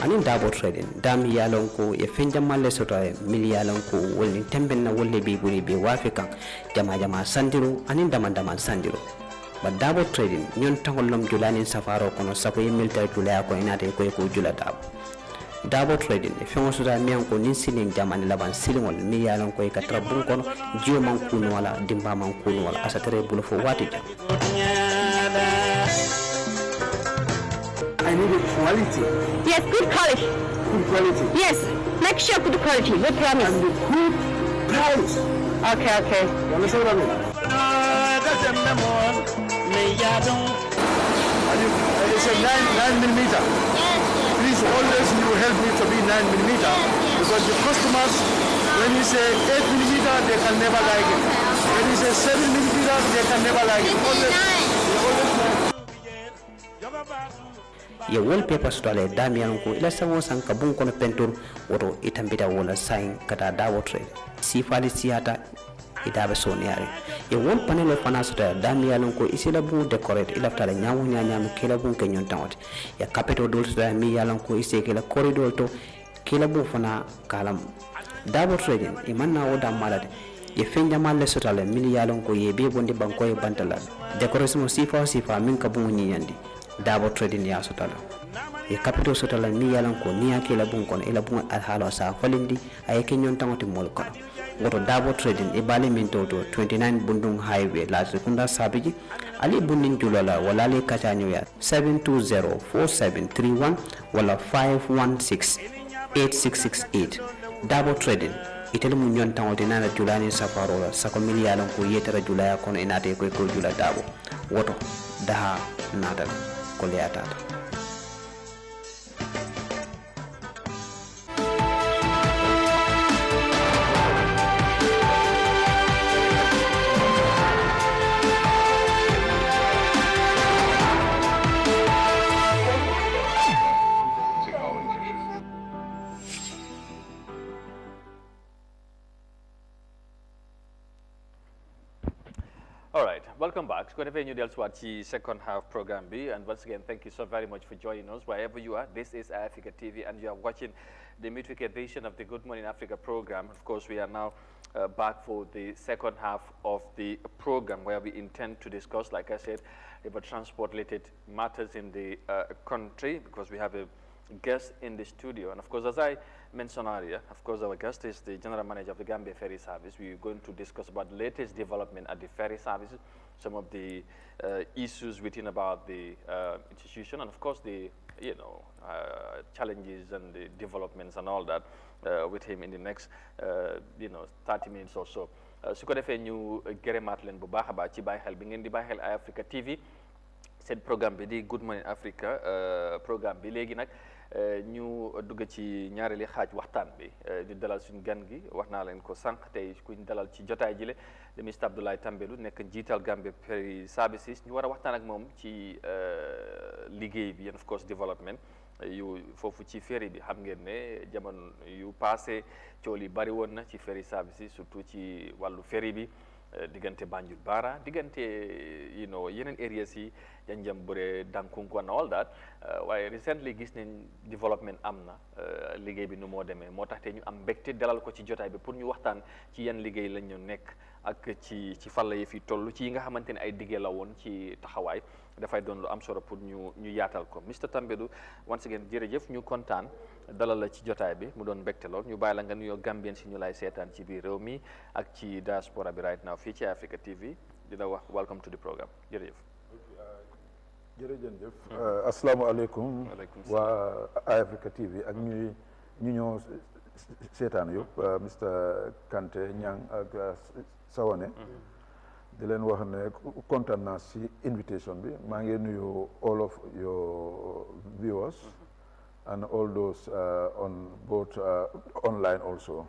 anin dabo trading dam yalon ko e fenja malle soto e mil yalon ko wolni temben na wolle be buri be wafi kan jama sandiro anin dama sandiro ba dabo trading nyon tangol lom julani safaro kono sako e milta julaya ko inate ko jula dabo trading e fengo soto mian ko nin silin jamani laban silingol mi yalon ko e katra bun kono jiyo man kuno wala dimba man kuno wala asatere bulo fo wati jam I need a quality. Yes, good quality. Good quality. Yes, make sure good quality. We promise. And the good price. Okay. You understand what I mean? And it's a 9 millimeter. Yes. Please always you help me to be 9 millimeter. Because the customers, when you say 8 millimeter, they can never like it. When you say 7 millimeter, they can never like it. Always 9. ye wallpaper stole damian ko ila sawo san ka bun kono pentur woto itambita wala sign kata dawo trade sifali siata idabe soniare ye wol panel fana sota damian ko isila bu decorate ila tala nyawo nyanya kila bun ke nyon tawti ya capital dol sota mi yalan ko ise kila corridor to kila bu fana kalam dawo trade e manna woda malade ye fenja malle sota le mil yalan ko ye be bonde banko e bantala decoration sifa min ka bu nyandi dabo trading ya sotala e capital sotala mi yalan ko niya ke la bun kono ila bun al halo sa falindi ay ke nyon tamati mol kono goto dabo trading e bale min to 29 bundung highway la sekunda sabiji ali bundin julola wala le kacanyo ya 7204731 wala 5168668 dabo trading itele mun nyon tamati nana julani safaro la sako mi yalan ko yetara julaya kono inate ko jula dabo woto daha nadal koleatata welcome back. Good evening, the second half program B, and once again, thank you so very much for joining us wherever you are. This is Eyeafrica TV, and you are watching the midweek edition of the Good Morning Africa program. Of course, we are now back for the second half of the program, where we intend to discuss, like I said, about transport-related matters in the country, because we have a guest in the studio. And of course, as I mentioned earlier, of course, our guest is the General Manager of the Gambia Ferry Service. We're going to discuss about the latest development at the ferry services, some of the issues within about the institution, and of course, the challenges and the developments and all that with him in the next 30 minutes or so. Su ko defee ñu gërëmaat leen bu baax a baax ci bàyyi xel bi ngeen di bàyyi xel Eyeafrica TV seen programme bi di Good Morning Africa programme bi léegi nag ñu dugg ci ñaareeli xaaj waxtaan bi di dalal suñu gan gi wax naa leen ko sànq tey kuñ dalal ci jotaay jile de Mr Abdoulaye Tambadou nekk njiital Gambia Ferry Services ñu war a waxtaan ak moom ci liggéey bi and of course development yu foofu ci ferry bi xam ngeen ne jamono yu passé coow li bari woon na ci ferry services surtout ci wàllu ferry bi diggante Banjul Bara diggante yeneen areas yi Janjam Bure Dankunku and all that waaye recently gis nañ development am na liggéey bi nu moo demee moo tax te ñu am mbégte dalal ko ci jotaay bi pour ñu waxtaan ci yan liggéey lañ ñu nekk ak ci fàlla yi fi toll ci yi nga xamante ne ay diggee la woon ci taxawaay dafay doon lu am solo pour ñu yaatal ko Mr Tambadou once again jërëjëf ñu kontaan dalal la ci jotaay bi mu doon mbégte lool ñu bàyyi la nga nuyoo Gambien si ñu lay seetaan ci biir réew mi ak ci diaspora bi right now fii ci Africa TV di la wax welcome to the programme jërëjëf. jërëjëf asalaamaaleykum waa Eyeafrica TV ak ñu ñoo seetaan yëpp Mr Kanté Ñang ak Sawane di leen wax ne kontaan naa si invitation bi maa ngi nuyu all of your viewers and all those on both online also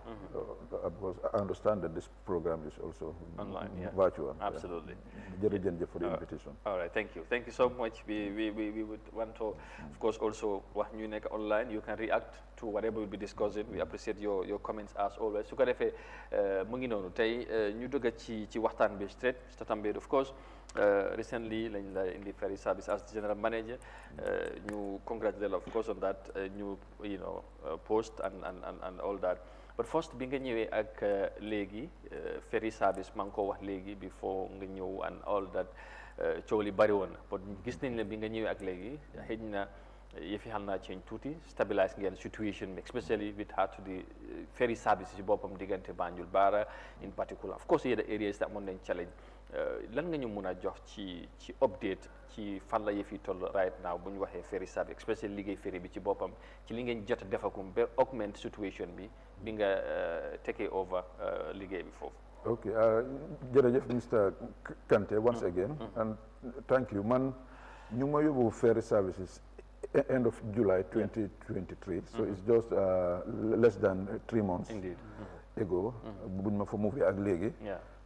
because I understand that this program is also online, virtual. Absolutely. Jërëjëf for the invitation. All right, thank you so much. We would want to, of course, also wax ñu nekk online. You can react to whatever we'll be discussing. We appreciate your comments as always. Su ko defee mu ngi noonu tey ñu dugg ci waxtaan bi straight Mr Tambadou, of course. Recently lañ la indi ferry service as the general manager ñu congratulate of course on that new post and all that but first bi nga ñëwee ak léegi ferry service maa ngi ko wax léegi before nga ñëw and all that coow li bari woon but gis nañ la bi nga ñëwee ak léegi xëy na yëfi xam naa change tuuti stabilise ngeen situation bi especially with regard to the ferry services yi boppam diggante Banjul Bara in particular of course the areas that amoon nañ challenge lan nga ñu mun a jox ci update ci fan la yëf yi toll right now bu ñu waxee ferry service especially liggéey ferry bi ci boppam ci li ngeen jot a defagum ba augment situation bi nga take over liggéey bi foofu. ok jërëjëf Mr Kanté once again and thank you man ñu ma yóbbu ferry services end of July 2023 so it's just less than 3 months ago buñ ma fa move ak léegi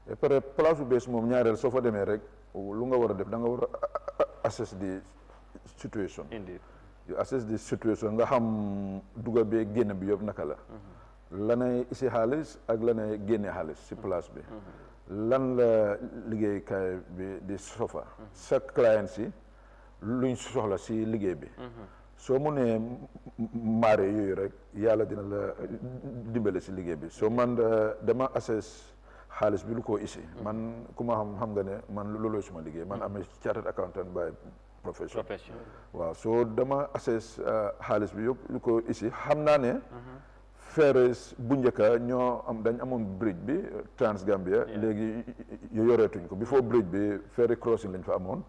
et pare place bu bees moom ñaareel soo fa demee rek lu nga war a def da nga war a assess the situation you assess the situation nga xam duga bee génn bi yëpp naka la lanay isi xaalis ak lanay génne xaalis si place bi lan la liggéeykaay bi di sofa sa client si luñ soxla si liggéey bi soo mu nee maare yooyu rek yàlla dina la dimbale si liggéey bi soo man dama assess xaalis bi lu ko isi man ku ma xam nga ne man looloo suma liggéey man am chartered accountant by profession waaw soo dama assess xaalis bi yëpp lu ko isi xam naa ne ferries bu njëkka ñoo am dañ amoon bridge bi Trans Gambia léegi yoreetuñ ko before bridge bi ferry crossing lañ fa amoon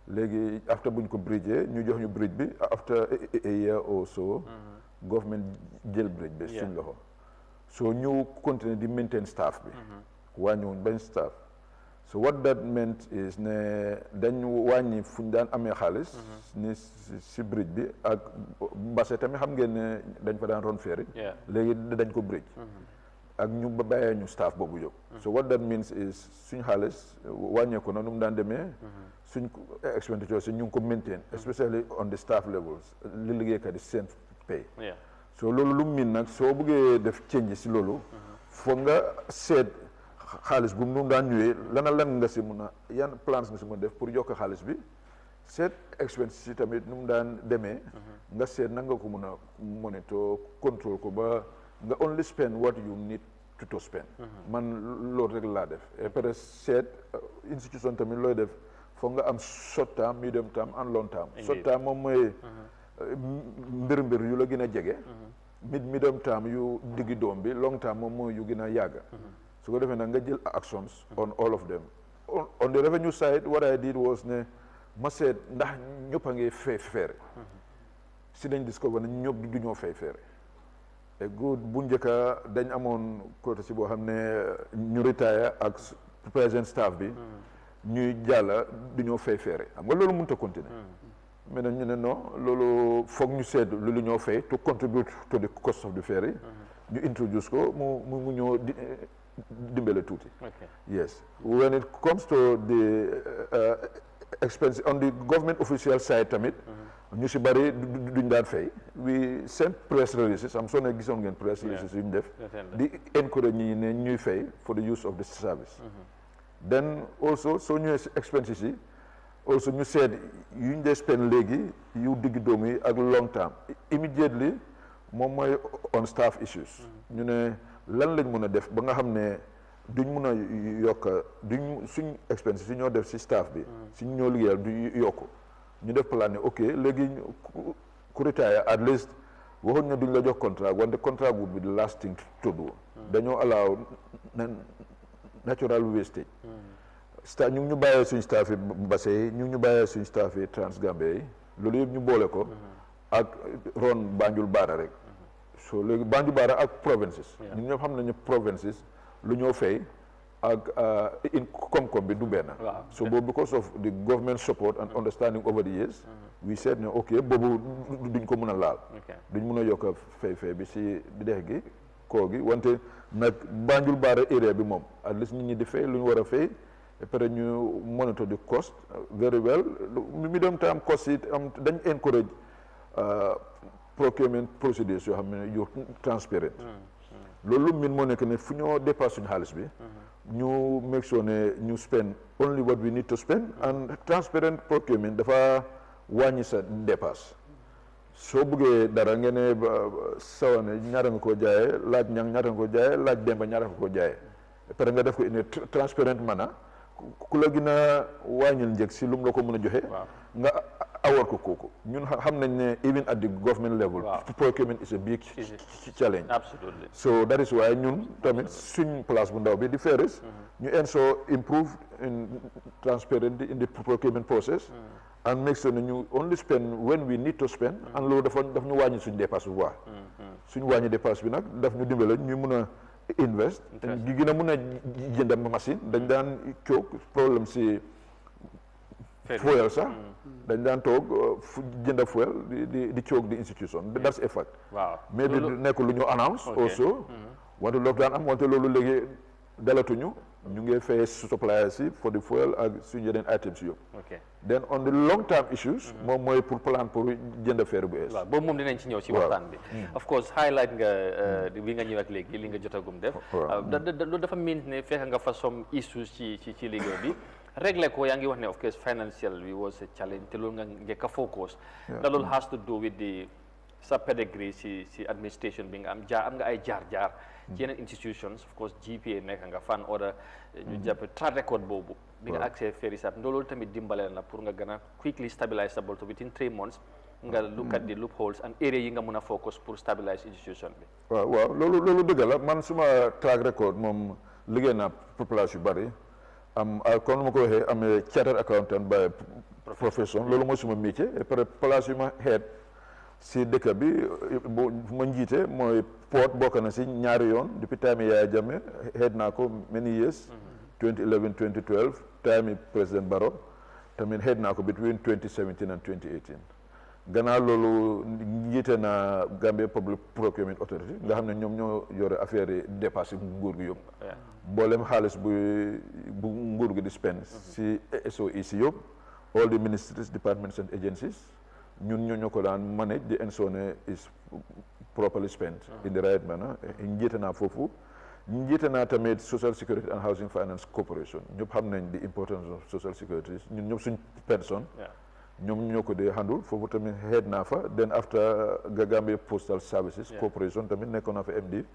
léegi after buñ ko bridge ñu jox ñu bridge bi after a year or so government jël bridge bi suñ loxo so ñu continuer di maintain staff bi wàññiwuñ benn staff so what that meant is ne dañ wàññi fuñ daan amee xaalis ni si bridge bi ak mbase tamit xam ngeen ne dañ fa daan ron ferry léegi dañ ko bridge ak ñu ba bàyyee ñu staff boobu yëpp so what that means is suñ xaalis wàññeeku na nu mu daan demee suñ expenditure si ñu ngi ko maintain especially on the staff levels li liggéeykat yi seen pay so loolu lu mu miin nag soo bëggee def change si loolu foog nga seet xaalis bu mu daan ñëwee lan nga si mun a yan plans nga si mun a def pour yokk xaalis bi seet expense si tamit nu mu daan demee nga seet na nga ko mun a monitor control ko ba nga only spend what you need to spend man loolu rek laa def et après seet institution tamit looy def foog nga am short term medium term and long term short term moom mooy mbir yu la gën a jege medium term yu diggi doom bi long term moom mooy yu gën a yàgga su ko defee nag nga jël actions on all of them on the revenue side what I did was ne ma seet ndax ñëpp a ngi fay feere si dañ discover ne ñëpp du ñoo fay feere et good bu njëkka dañ amoon côté si boo xam ne ñu retire ak present staff bi ñuy jàlla du ñoo fay feere xam nga loolu mënut a continuer mais nag ñu ne non loolu foog ñu seet lu ñoo fay to contribute to the cost of the ferry ñu introduce ko mu ñoo dimbale tuuti yes when it comes to the expense on the government official side tamit ñu si bëri duñ daan fay we sent press releases am soo ne gisoon ngeen press releases yu ñu def di encourage ñi ne ñuy fay for the use of the service then also soo ñëwee si expenses yi also ñu seet yu ñu dee spend léegi yu digg doom yi ak long term immediately moom mooy on staff issues ñu ne lan lañ mën a def ba nga xam ne duñ mën a yokk suñ expenses yi ñoo def si staff bi suñ ñoo liggéeyal du yokku ñu def plan ne ok léegi ku retire at least waxuñ ne duñ la jox contrat wante contrat would be the last thing to do dañoo allow natural wastage ñu ngi ñu bàyyee suñ staff yi Basse yi ñu ngi ñu bàyyee suñ staff yi Trans-Gambia yi loolu yëpp ñu boole ko ak ron Banjul Baara rek so léegi Banjul Baara ak provinces ñun ñoo xam nañu provinces lu ñoo fay ak in koom-koom bi du benn so boobu because of the government support and understanding over the years we said ne ok boobu duñ ko mën a laal duñ mën a yokk fay bi si dex gi koo gi wante nag Banjul Baara area bi moom at least nit ñi di fay lu ñu war a fay après ñu monitor the cost very well medium term cost yi am dañ encourage procurement procedures yoo xam ne yu transparent loolu min moo nekk ne fu ñoo dépasse suñu xaalis bi ñu make sure ne ñu spend only what we need to spend and transparent procurement dafa wàññi sa dépasse soo bëggee dara ngeen ne sawa ne ñaata nga ko jaayee laaj ñang ñaata nga ko jaayee laaj demba ñaata nga ko jaayee après nga def ko une transparent manner ku la gën a wàññil njëg si lu mu la ko mën a joxe nga award ko kooku ñun xam nañ ne even at the government level procurement is a big challenge absolutely so that is why ñun tamit suñ place bu ndaw bi di Ferris ñu ensure improve in transparent in the procurement process and make sure ne ñu only spend when we need to spend and loolu daf ñu wàññi suñ dépasse bu baax suñ wàññi dépasse bi nag daf ñu dimbale ñu mun a invest gi gën a mun a jënd machine dañ daan coog problème si fuel sax dañ daan toog jënd fuel di coog di institution that's a fact mais bi nekk lu ñu announce also wante loolu daan am wante loolu léegi dalatuñu ñu ngi fay suppliers yi for the fuel ak suñu yeneen items yëpp then on the long term issues moom mooy pour plan pour jënd feere bu ees waaw boobu moom dinañ ci ñëw ci waxtaan bi of course highlight nga bi nga ñëw ak léegi li nga jotagum def loolu dafa mean ne fekk nga fa some issues ci liggéey bi réglé ko yaa ngi wax ne of course financial bi was a challenge te loolu nga njëkk a focus da loolu has to do with the sa pedigree si administration bi nga am nga ay jaar-jaar ci yeneen institutions of course GPA nekk nga fan order ñu jàpp track record boobu bi nga accès Ferry sab loolu tamit dimbale na pour nga gën a quickly stabilize stable to within 3 months nga look at the loopholes and area yi nga mën a focus pour stabilize institution bi waaw loolu dëgg la man suma track record moom liggéey naa population yu bëri am comme ma ko waxee am chartered accountant by profession loolu mooy suma métier et par place yu ma head si dëkk bi bu ma njiite mooy port bokk na si ñaari yoon depuis time Yahya Jammeh head naa ko many years 2011 2012 time président Barrow tamit head naa ko between 2017 and 2018 gannaaw loolu njiite naa Gambia Public Procurement Authority nga xam ne ñoom ñoo yore affaire yi dépassé nguur gi yëpp mboolem xaalis bu nguur gi di spend si SOE si yëpp all the ministries departments and agencies ñun ñoo ko daan manage di ensure is properly spent in the right manner njiite naa foofu njiite naa tamit Social Security and Housing Finance Corporation ñëpp xam nañ the importance of social security ñun ñëpp suñ personne ñoom ñoo ko dee handle foofu tamit head naa fa then after Gambia Postal Services Corporation tamit nekkoon naa fa MD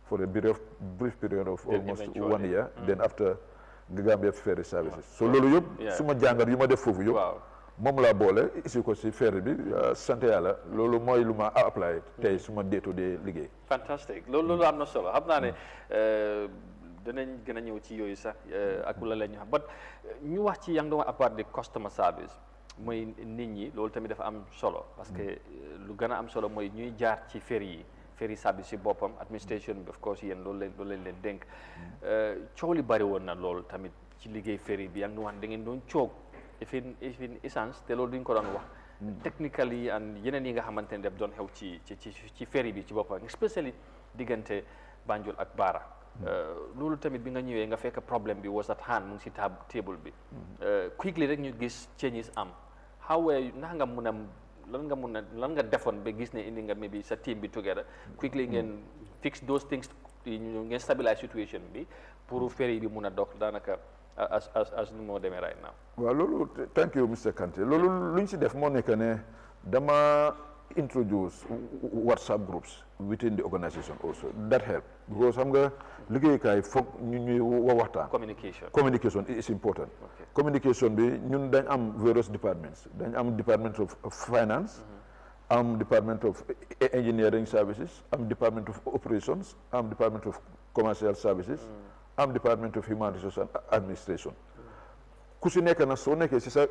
for a brief period of almost 1 year then after Gambia Ferry Services so loolu yëpp suma jàngat yu ma def foofu yëpp moom laa boole isi ko si ferry bi sant yàlla loolu mooy lu ma apply tey suma day to day liggéey fantastique loolu am na solo xam naa ne danañ gën a ñëw ci yooyu sax ak la la ñu xam but ñu wax ci yang doon à part de customer service mooy nit ñi loolu tamit dafa am solo parce que lu gën a am solo mooy ñuy jaar ci ferry service si boppam administration bi of course yéen loolu leen dénk coow li bari woon na loolu tamit ci liggéey ferry bi yang doon wax da ngeen doon coog ifin essence te loolu duñ ko doon wax technically and yeneen yi nga xamante ne def doon xew ci ferry bi ci boppam especially diggante Banjul ak Barra loolu tamit bi nga ñëwee nga fekk problème bi was at hand mu ngi si table bi quickly rek ñu gis changes am ndax nga mun a lan nga defoon ba gis ne indi nga maybe sa team bi together quickly ngeen fix those things ngeen stabilize situation bi pour ferry bi mun a dox daanaka as nu moo demee right now. waaw loolu thank you Mr Kanté loolu lu ñu si def moo nekk ne dama introduce WhatsApp groups within the organisation also that help because xam nga liggéeykaay foog ñu ñuy waxtaan. communication is important. communication bi ñun dañ am various departments dañ am department of finance. am department of engineering services am department of operations am department of commercial services. am department of human resources and administration ku si nekk na soo nekkee si sa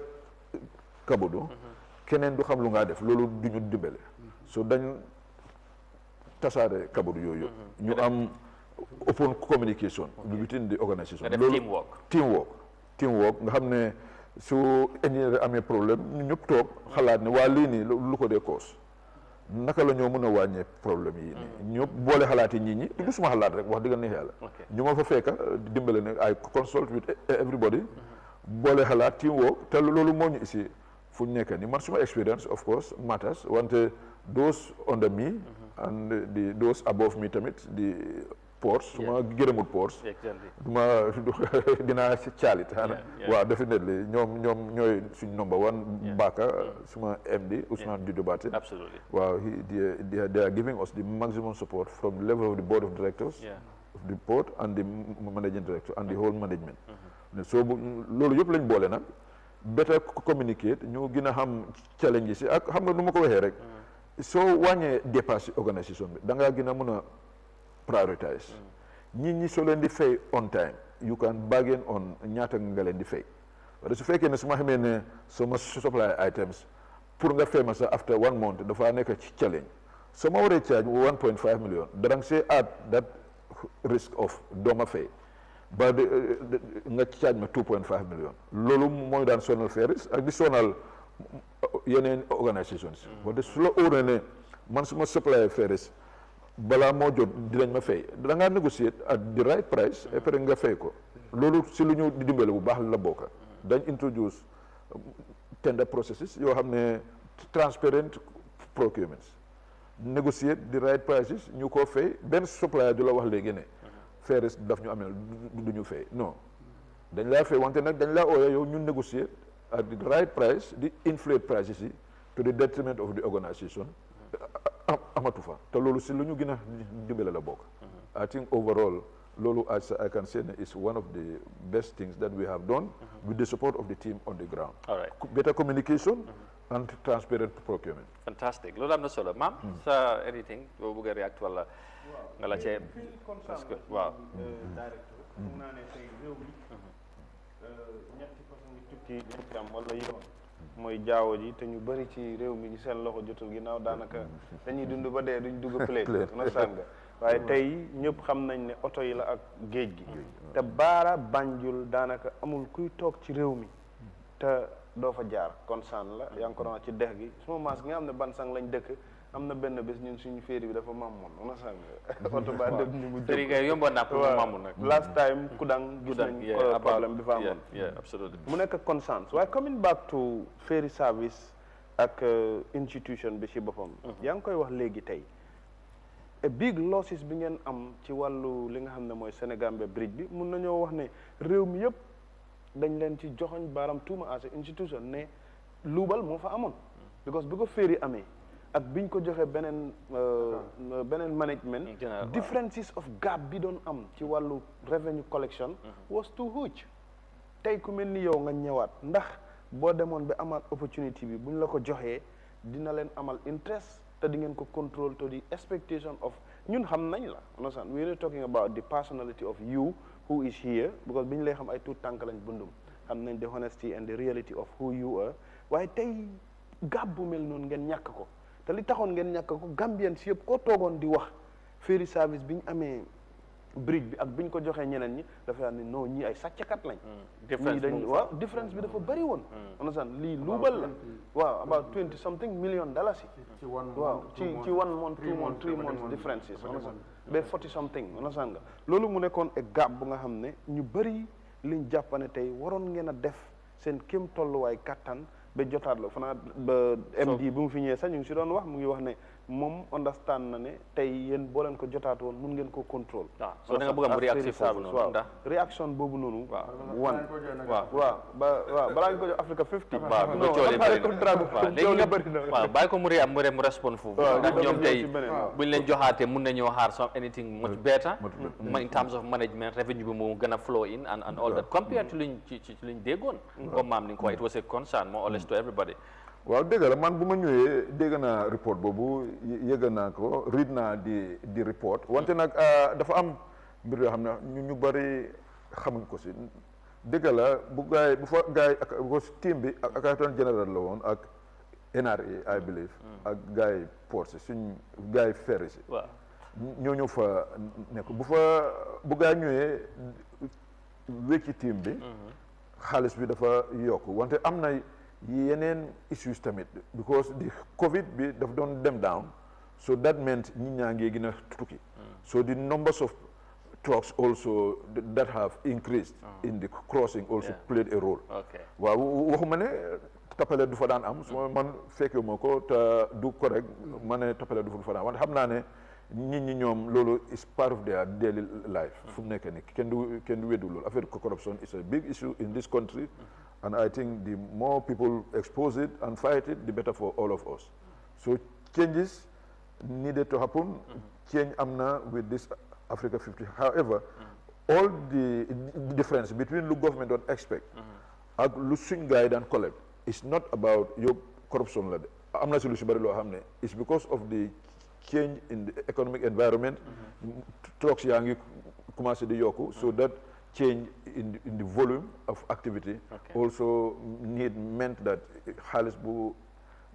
kabodo keneen du xam lu ngaa def loolu du ñu dimbale so dañ tasaare kabodo yooyu ñu am open communication within the organisation loolu teamwork nga xam ne su engineer amee problème ñu ñëpp toog xalaat ne waa lii nii lu ko dee cause naka la ñoo mën a wàññee problème yi nii ñëpp boole xalaat yi ñi du suma xalaat rek wax dëgg neex yàlla ñu ma fa fekka dimbale ne ay consult with everybody boole xalaat teamwork te loolu moo ñu isi fu ñu nekk ni man suma experience of course matters wante those under me and those above me tamit di ports su ma gërëmul ports duma dinaa si caalit waaw definitely ñoom ñooy suñ number one Baka suma MD Ousmane Dudu Batin waaw they are giving us the maximum support from the level of the board of directors of the port and the managing director and the whole management so loolu yëpp lañ boole nag better communicate ñu gën a xam challenges yi ak xam nga nu ma ko waxee rek soo wàññee dépasse organisation bi da ngaa gën a mën a prioritize nit ñi soo leen di fay on time you can bargain on ñaata nga leen di fay parce que su fekkee ne su ma xamee ne sama supply items pour nga fay ma sax after 1 month dafa nekk ci challenge so ma waree charge 1.5 million darang see add that risk of dooma fay ba nga charge ma 2.5 million loolu mooy daan sonal ferries ak di sonal yeneen organisations wante su la óoree ne man suma supply ferries balaa moo jot dinañ ma fay da ngaa négocier at the right price et après nga fay ko loolu si lu ñu di dimbale bu baax la bokka dañ introduce tender processes yoo xam ne transparent procurements négocier the right prices ñu ko fay benn supplier du la wax léegi ne ferries daf ñu amee du ñu fay non dañ laa fay wante nag dañ laa ooyee yow ñu négocier at the right price di inflate prices yi to the detriment of the organisation amatu fa te loolu si lu ñu gën a dimbale la bokk I think overall loolu as I can say is one of the best things that we have done with the support of the team on the ground. All right. Better communication and transparent procurement. Fantastic. Loolu am na solo maam sa anything boo bëgg a react wala nga la cee parce que waaw directeur xam naa ne tey réew mi ñetti façon ngi tukki am wala yoon mooy jaawo ji te ñu bëri ci réew mi ñu seen loxo jotul ginnaaw daanaka dañuy dund ba dee duñ dugg plate understand nga waaye tey ñëpp xam nañ ne oto yi la ak géej gi te Barra Banjul daanaka amul kuy toog ci réew mi te doo fa jaar consaan la yaa ngi ko doon ci dex gi suma maas gi nga xam ne ban sang lañ dëkk am na benn bés ñun suñu féeri bi dafa mamoon understand nga oto ba dem ni mu jëm yomboon naa pour mu mamoon nag last time Kudang gis nañ problème bi fa amoon mu nekk conscience waaye coming back to ferry service ak institution bi ci boppam yaa ngi koy wax léegi tey a big losses bi ngeen am ci wàllu li nga xam ne mooy Sénégambia bridge bi mun nañoo wax ne réew mi yëpp dañ leen ci joxoñ baaram tuuma as institution ne luubal moo fa amoon because bi ko Ferry amee ak biñ ko joxe beneen management differences of gap bi doon am ci wàllu revenue collection was too huge tey ku mel ni yow nga ñëwaat ndax boo demoon ba amaat opportunity bi buñ la ko joxee dina leen amal interest te di ngeen ko control to the expectation of ñun xam nañ la understand we are talking about the personality of you who is here because biñ lay xam ay tuut tànk lañ bundum xam nañ the honesty and the reality of who you are waaye tey gap bu mel noonu ngeen ñàkk ko te li taxoon ngeen ñàkk ko Gambien si yëpp koo toogoon di wax ferry service bi ñu amee bridge bi ak bi ñu ko joxee ñeneen ñi dafa yaa ne non ñii ay sàcckat lañ ñii dañ waaw différence bi dafa bëri woon understand lii luubal la waaw about 20 something million dollars yi waaw ci 1 month 2 months 3 months differences understand ba 40 something understand nga loolu mu nekkoon e gap bu nga xam ne ñu bëri liñ jàppane tey waroon ngeen a def seen kéem tolluwaay kattan ba jotaat la fanaa ba MD bu mu fi ñëwee sax ñu ngi si doon wax mu ngi wax ne moom understand na ne tey yéen boo leen ko jotaat woon mun ngeen ko contrôle so da nga bëgg am réaction foofu noonu waaw réaction boobu noonu waaw balaa ñu ko jox Africa 50 waaw bu ko coolee bëri na waaw bàyyi ko mu mu respond foofu ndax ñoom tey buñ leen joxaatee mun nañoo xaar some anything much better in terms of management revenue bi moo gën a flow in and all that compared to luñ ci luñ déggoon comme maam ni nga ko wax it was a concern more or less to everybody waaw dégg la man bu ma ñëwee dégg naa report boobu yëg naa ko read naa di report wante nag dafa am mbir yoo xam ne ñu bëri xamuñ ko si dégg la bu fa gaay ak team bi ak accountant général la woon ak NRA I believe ak gaay yi port si suñ gaay yi ferry si ñoo ñëw fa nekk bu gaay ñëwee wécci team bi xaalis bi dafa yokku wante am na yeneen issues tamit because the COVID bi daf doon dem down so that meant ñi ñaa ngi gën a tukki so the numbers of trucks also that have increased in the crossing also played a role waaw waxuma ne tappale du fa daan am su man fekkee ma ko te du correct ma ne tappale du fa daan wante xam naa ne nit ñi ñoom loolu is part of their daily life fu mu nekk ni kenn du weddu loolu affaire corruption is a big issue in this country and I think the more people expose it and fight it, the better for all of us. So changes needed to happen. Change amna with this Africa 50. However, all the difference between the government don't expect and lu suñ guide and collect is not about your corruption. Amna solution bari lo xamne. It's because of the change in the economic environment. Trucks yaangi commencé di yokku so that change in the volume of activity also meant that xaalis bu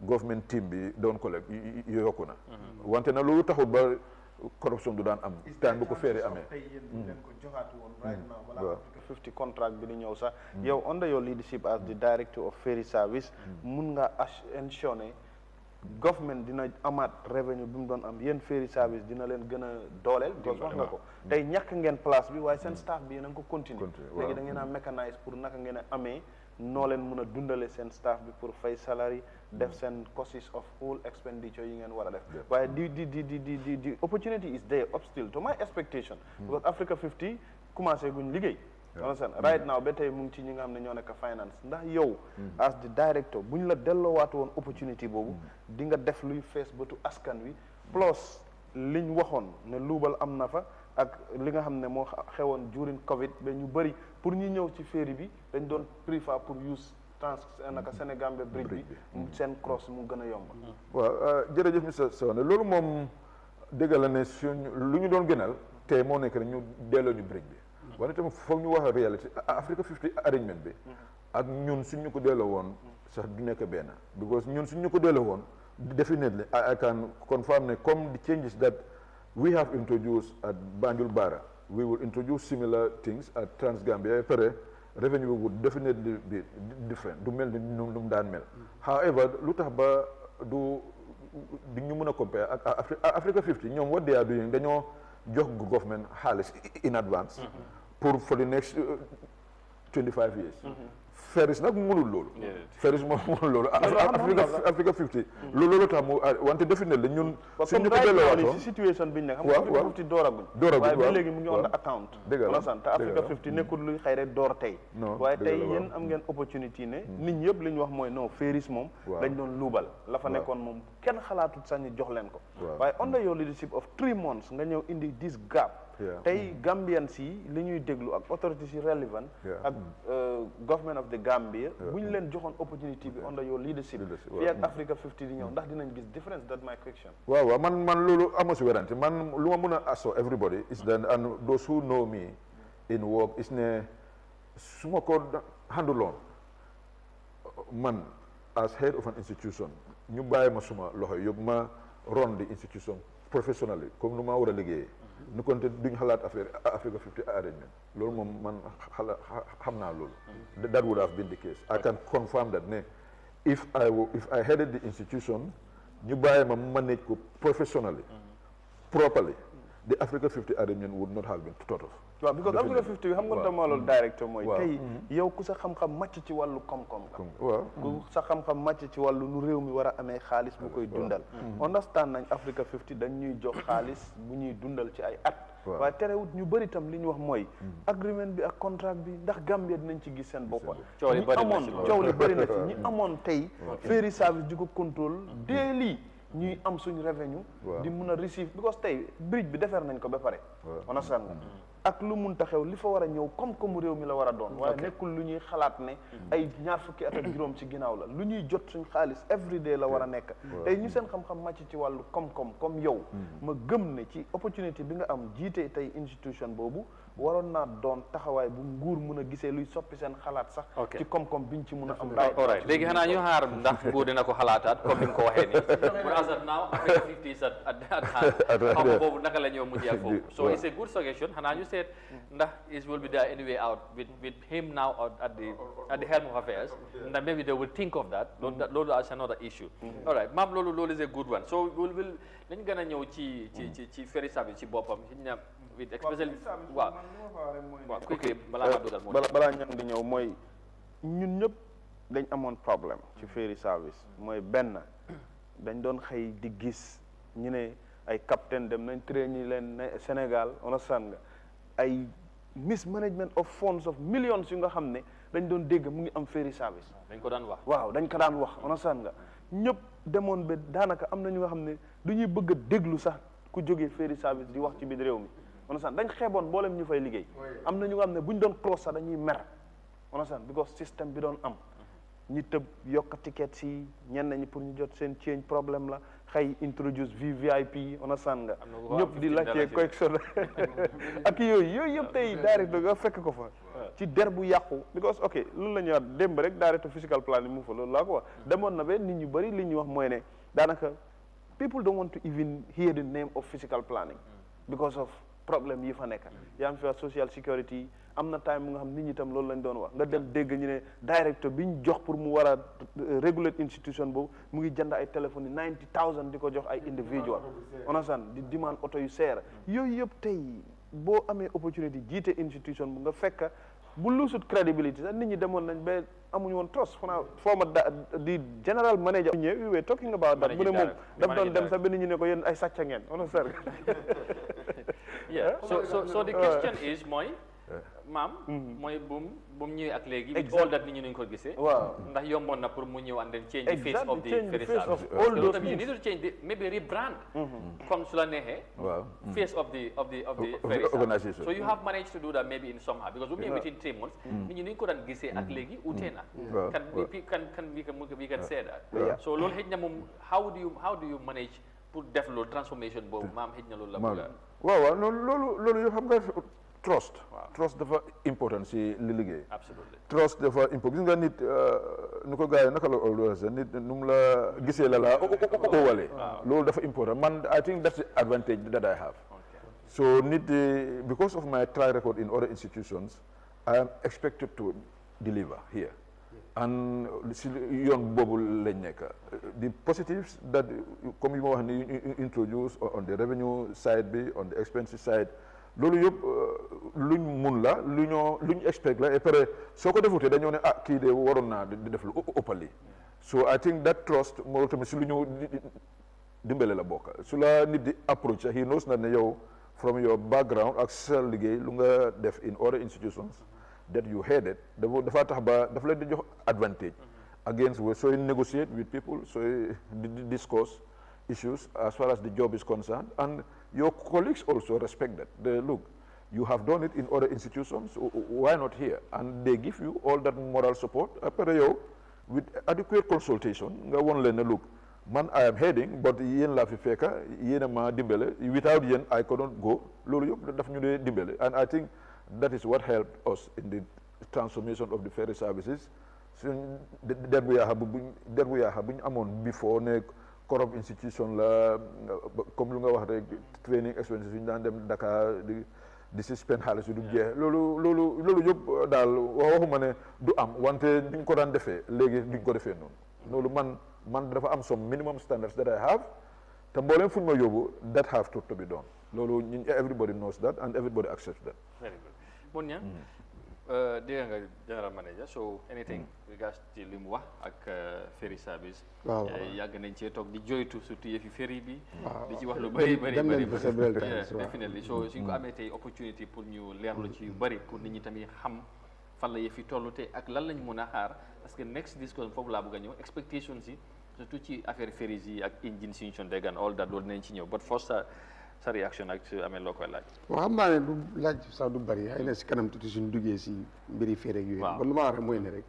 government team bi doon collect yokku na wante na loolu taxul ba corruption du daan am time bu ko Ferry amee leen ko joxaatu woon right now balaa 50 contract bi di ñëw sax yow under your leadership as the director of ferry service mun nga ensure ne government dina amaat revenue bi mu doon am yéen ferry service dina leen gën a dooleel because wax nga ko tey ñàkk ngeen place bi waaye seen staff bi yéen a ngi ko continuer léegi da ngeen a mécanise pour naka ngeen a amee noo leen mën a dundale seen staff bi pour fay salary def seen costs of all expenditure yi ngeen war a def waaye the opportunity is there up still to my expectation because Africa 50 commencé guñ liggéey right now ba tey mu ngi ci ñi nga xam ne ñoo nekk finance ndax yow as the director bu ñu la delloowaatu woon opportunity boobu di nga def luy fees bëtu askan wi plus liñ waxoon ne luubal am na fa ak li nga xam ne moo xewoon during Covid ba ñu bëri pour ñu ñëw ci ferry bi dañ doon préfère pour use naka Sénégambia bridge bi seen cross mu gën a yomb waaw jërëjëf monsieur Sone loolu moom dëgg la ne suñ lu ñu doon gënal te moo nekk rek ñu delloo ñu bridge bi wante tamit foog ñu wax réalité Africa 50 arrangement bi ak ñun suñ ñu ko delloo woon sax du nekk benn because ñun suñ ñu ko delloo woon definitely I can confirm ne comme the changes that we have introduced at Banjul Bara we will introduce similar things at Trans-Gambia pare revenue would definitely be different du mel ni nu mu daan mel however lu tax ba du ñu mën a compare ak Africa 50 ñoom what they are doing dañoo jox government xaalis in advance for the next 25 years Ferris nag mënul loolu. Ferris moom mënul loolu. Africa 50. loolu tax mu wante definitely ñun. suñ ñu ko delloowaatoon ci situation bi ñu nekk. xam nga Africa 50 dooraguñ. waaye ba léegi mu ngi on account. dëgg la te Africa 50 nekkul luy xëy rek door tey. waaye tey yéen am ngeen opportunité ne. nit ñi yëpp li ñu wax mooy non Ferris moom. dañ doon luubal la fa nekkoon moom kenn xalaatut sañ jox leen ko. waaye under your leadership of 3 months nga ñëw indi this gap. tey Gambian si li ñuy déglu ak authorities yi relevant ak government of the Gambia bu ñu leen joxoon opportunity bi under your leadership fii ak Africa 50 di ñëw ndax dinañ gis difference that my question. waaw man loolu amu si werante man lu ma mën a assure everybody is that and those who know me in work is ne su ma ko handloon man as head of an institution ñu bàyyi ma suma loxo yóbbu ma run the institution professionally comme nu ma war a liggéeyee nu konte duñ xalaat affaire Africa 50 arrangement loolu moom man xam naa loolu. That would have been the case. I can confirm that ne if I headed the institution ñu bàyyi ma manage ko professionally properly the Africa 50 arrangement would not have been thought of. waaw because Africa 50 bi xam nga dama loolu directeur mooy tey yow ku sa xam-xam màcc ci wàllu koom-koom nga ku sa xam-xam màcc ci wàllu nu réew mi war a amee xaalis bu koy dundal understand nañ Africa 50 dañ ñuy jox xaalis bu ñuy dundal ci ay at waaye terewut ñu bëri tam li ñu wax mooy agreement bi ak contract bi ndax Gambia dinañ ci gis seen boppa ñi amoon coow li bëri na ci ñi amoon tey ferry service di ko contrôle daily ñuy am suñu revenue di mun a receive because tey bridge bi defar nañ ko ba pare understand nga ak lu mun ta xew li fa war a ñëw comme réew mi la war a doon waaye nekkul lu ñuy xalaat ne ay ñaar fukki at ak juróom ci ginnaaw la lu ñuy jot suñ xaalis every day la war a nekk tey ñu seen xam-xam màcc ci wàllu koom-koom comme yow ma gëm ne ci opportunité bi nga am jiite tey institution boobu waroon naa doon taxawaay bu nguur mun a gisee luy soppi seen xalaat sax ci koom-koom biñ ci mun a am alright léegi xanaa ñu xaar ndax nguur dina ko xalaataat comme ni nga ko waxee nii pour as of now Africa 50 is at hand xam boobu naka la ñoo mujjee foofu so it's a good suggestion xanaa ñu seet ndax it will be there anyway out with him now at the helm of affairs and maybe they will think of that loolu as another issue alright maam loolu is a good one so will dañ gën a ñëw ci ferry service ci boppam with especially waaw quickly balaa ñan di ñëw mooy ñun ñëpp dañ amoon problème ci ferry service mooy benn dañ doon xëy di gis ñu ne ay capitaine dem nañ train ñi leen Sénégal understand nga ay mismanagement of funds of millions yu nga xam ne dañ doon dégg mu ngi am ferry service dañ ko daan wax waaw dañ ko daan wax understand nga ñëpp demoon ba daanaka am na ñu nga xam ne du ñuy bëgg a déglu sax ku jógee ferry service di wax ci biir réew mi understand dañ xeeboon mboolem ñu fay liggéey am na ñu nga xam ne bu ñu doon close sax dañuy mer understand because système bi doon am ñi tëb yokk ticket si ñenn ñi pour ñu jot seen change problème la xëy introduce VIP understand nga ñëpp di laajte correction ak yooyu yëpp tey directeur nga fekk ko fa ci der bu yàqu because ok loolu la ñuy wax démb rek directeur physical planning mu fa loolu laa ko wax demoon na ba nit ñu bëri li ñuy wax mooy ne daanaka people don't want to even hear the name of physical planning because of problème yi fa nekk yaa ngi fi wax social security am na time nga xam nit ñi tam loolu lañ doon wax nga dem dégg ñu ne directeur bi ñu jox pour mu war a regulate institution boobu mu ngi jënd ay téléphones yi 90,000 di ko jox ay individual onasan di demande oto yu seer yooyu yëpp tey boo amee opportunité jiite institution bu nga fekk bu luusut credibility sax nit ñi demoon nañ ba amuñu woon trust xanaa former di general manager ñëw we were talking about that mu ne moom daf doon dem sax ba nit ñi ne ko yéen ay sàcca ngeen onasan yeah so the question is mooy maam mooy bu mu ñëwee ak léegi with all that nit ñi ñu ko gisee waaw ndax yomboon na pour mu ñëw and then change the face of the ferry service all those things you need to change maybe rebrand comme su la neexee face of the ferry service so you have managed to do that maybe in somehow because bu mu ñëwee within 3 months nit ñi ñu ko daan gisee ak léegi utee na we can say that so loolu xëj na moom how do you manage pour def loolu transformation boobu maam xëj na loolu la bëgg waaw loolu yoo xam nga trust dafa important si li liggéey. absolutely trust dafa important gis nga nit nu ko gars yi naka la olof nit nu mu la gisee la óowalee. loolu dafa important man I think that's the advantage that I have. so nit because of my track record in other institutions I am expected to deliver here. and si yoon boobu lañ nekk the positives that comme yi ma wax ni introduce on the revenue side bi on the expenses side loolu yëpp luñ mun la luñ expect la et après soo ko defutee dañoo ne ah kii de waroon naa di def lu ëppali so I think that trust moo tamit si lu ñu dimbale la bokk su la nit di approach he knows na ne yow from your background ak sa liggéey lu nga def in other institutions that you headed dafa tax ba dafa leen di jox advantage against sooy negotiate with people sooy discuss issues as far as the job is concerned, and your colleagues also respect that. They look, you have done it in other institutions, why not here? And they give you all that moral support. With adequate consultation, look, man, I am heading, but yen la fi feka, yen ma dimbele. Without yen, I couldn't go. And I think that is what helped us in the transformation of the ferry services. So that we are having among before corrupt institution la comme lu nga wax rek training expenses ñu daan dem Dakar di si spend xaalis du jeex loolu yëpp daal waxuma ne du am wante ñu ko daan defee léegi duñ ko defee noonu loolu man dafa am some minimum standards that I have te mbooleem fu ñu ma yóbbu that have to be done loolu everybody knows that and everybody accepts that. Very good. Monia, dégg nga general manager, so anything regards ci li mu wax ak ferry service. waaw yàgg nañ cee toog di joytu surtout yëfi ferry bi. di ci wax lu bëri definitely so suñ ko amee tey opportunity pour ñu leerlu ci yu bëri pour nit ñi tamit xam fan la yëfi tollu te ak lan lañ mën a xaar parce que next discussion foofu laa bëgg a ñëw expectations yi surtout ci affaire ferries yi ak engine sinction dégg nga all that loolu dinañ ci ñëw but first sa réaction ak su amee loo koy laaj. waaw xam naa ne du laaj sax du bëri xëy na si kanam tuuti suñu duggee si mbiri ferry ak yooyu. waaw lu ma wax rek mooy ne rek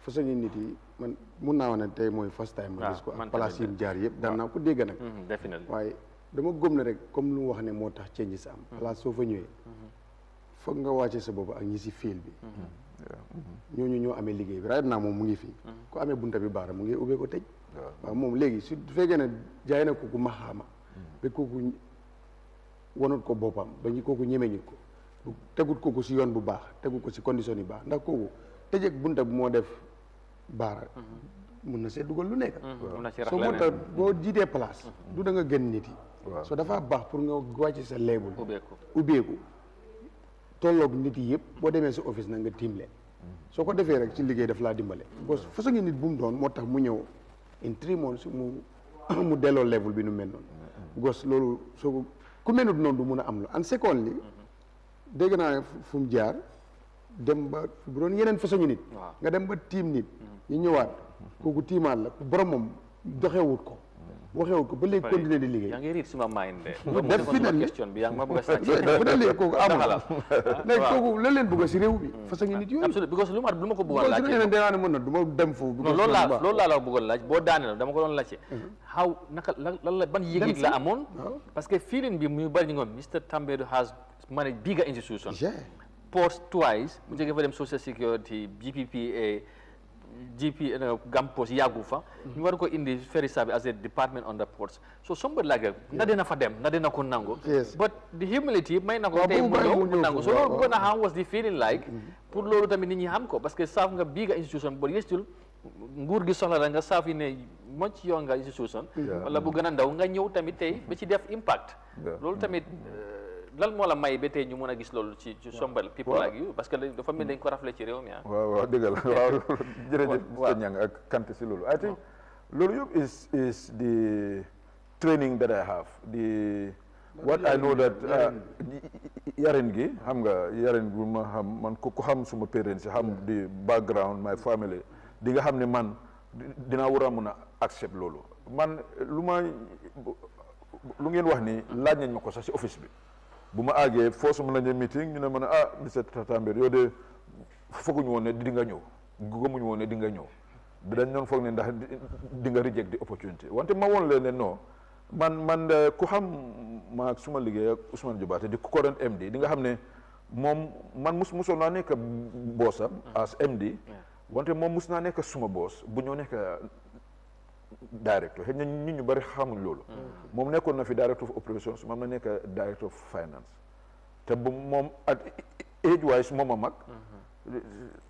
façon nit yi man mun naa wax ne tey mooy first time ma gis ko ak place yi jaar yëpp daan naa ko dégg nag. definitely waaye dama gëm ne rek comme lu mu wax ne moo tax change sa am. place soo fa ñëwee. foog nga wàcce sa bopp ak ñi si fiil bi. ñooñu ñoo amee liggéey bi right naa moom mu ngi fii. ku amee bunta bi baara mu ngi ubbee ko tëj. waaw moom léegi su fekkee ne jaay na kooku maxaama. ba kooku wanut ko boppam ba ñu kooku ñemeñut ko tegut kooku si yoon bu baax tegut ko si condition yu baax ndax kooku tëjeeg bunta bu moo def baara mun na see dugal lu nekk soo moo tax boo jiitee place du da nga gën nit yi soo dafa baax pour nga wàcc sa leebul ubbeeku tolloog nit yi yëpp boo demee sa office na nga tiim leen soo ko defee rek ci liggéey daf laa dimbale parce que façon ngi nit bu mu doon moo tax mu ñëw in 3 months mu delloo level bi nu mel noonu gos loolu soo ku menut noonu du mun a am la en seconde li dégg naa ne fu mu jaar dem ba bu doon yeneen façon nit nga dem ba tiim nit ñu ñëwaat kooku tiimaat la borom moom doxewut ko waxewut ko ba léegi continuer di liggéey. yaa ngi riit suma mind de. def fi ne question bi yaa ngi ma bëgg a sàcc. bu dee léegi kooku amul léegi kooku lan leen bëgg a si réew bi façon nit yooyu. absolument because lu ma ko bëggoon laaj. parce que dinaa ne mën na du ma dem foofu. non loolu laa la bëggoon laaj boo daaneel dama ko doon laajte. how naka lan la ban yëg-yëg la amoon. parce que feeling bi mu bari ñu ngoon Mr Tambadou has managed bigger institutions. Ports twice mu jógee fa dem social security GPPA Gampos yàggu fa ñu war ko indi ferry service as a department on the ports so somebody like na dina fa dem na dina ko nangu but the humility may na ko tey mu nangu so loolu bëggoon na how was the feeling like pour loolu tamit nit ñi xam ko parce que saaf nga bigger institution but yestul nguur gi soxla la nga saaf yi ne much younger institution wala bu gën a ndaw nga ñëw tamit tey ba ci def impact loolu tamit lan moo la may ba tey ñu mën a gis loolu ci sombal people like you parce que dafa mel dañ ko raflé ci réew mi waaw dëgg la waaw jërëjëf Mr Nyang ak Kanté si loolu I think loolu yëpp is the training that I have what I know that yarin gi xam nga yarin bu ma xam man ku xam suma parents si xam di background my family di nga xam ne man dinaa war a mun a accept loolu man lu ngeen wax ni laaj nañ ma ko sax si office bi bu ma àggee foo su ma lañu meeting ñu ne ma ne monsieur Tambadou yow de fooguñu woon ne di nga ñëw gëmuñu woon ne di nga ñëw dañ doon foog ne ndax di nga reject the opportunity wante ma woon leen ne non man ku xam ma suma liggéey ak Ousmane Jobaate di current MD di nga xam ne moom man musoon naa nekk boosam as MD wante moom mus naa nekk suma boos bu ñoo nekk directeur xëy na nit ñu bari xamuñ loolu moom nekkoon na fi director of operations moom na nekk director of finance te bu moom at age wise moom a mag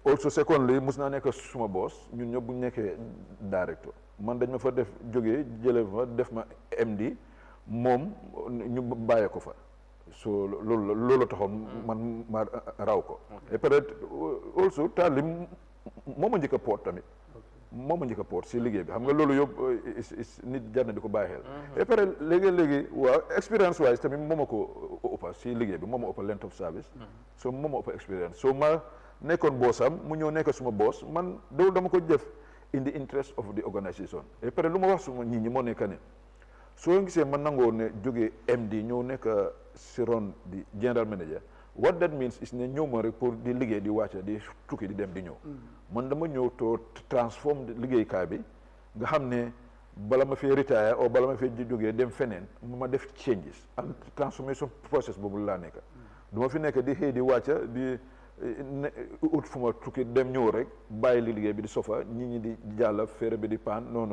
also secondly mus naa nekk suma boss ñun ñëpp bu ñu nekkee directeur man dañ ma fa def jógee jële fa def ma MD moom ñu bàyyee ko fa so loolu taxoon man ma raw ko et peut-être also taalim moo ma njëkk a poot tamit moo ma njëkk a poot si liggéey bi xam nga loolu yëpp nit jar na di ko bàyyi xel et peut-être léegi waaw expérience wise tamit moo ma ko ëppa si liggéey bi moo ma ëppa length of service so moo ma ëppa expérience so ma nekkoon boosam mu ñëw nekk suma boos man loolu dama ko def in the interest of the organisation et peut-être lu ma wax suma nit ñi moo nekk ne soo gisee man nangoo ne jógee MD ñëw nekk si ron di general manager what that means is ne ñëw ma rek pour di liggéey di wàcce di tukki di dem di ñëw man dama ñëw to transform liggéeykaay bi nga xam ne bala ma fee retire o bala ma fee jógee dem feneen ma def changes and transformation process boobu laa nekk du ma fi nekk di xëy di wàcca di ut fu ma tukki dem ñëw rek bàyyi li liggéey bi di sofa ñi di jàll fere bi di paan non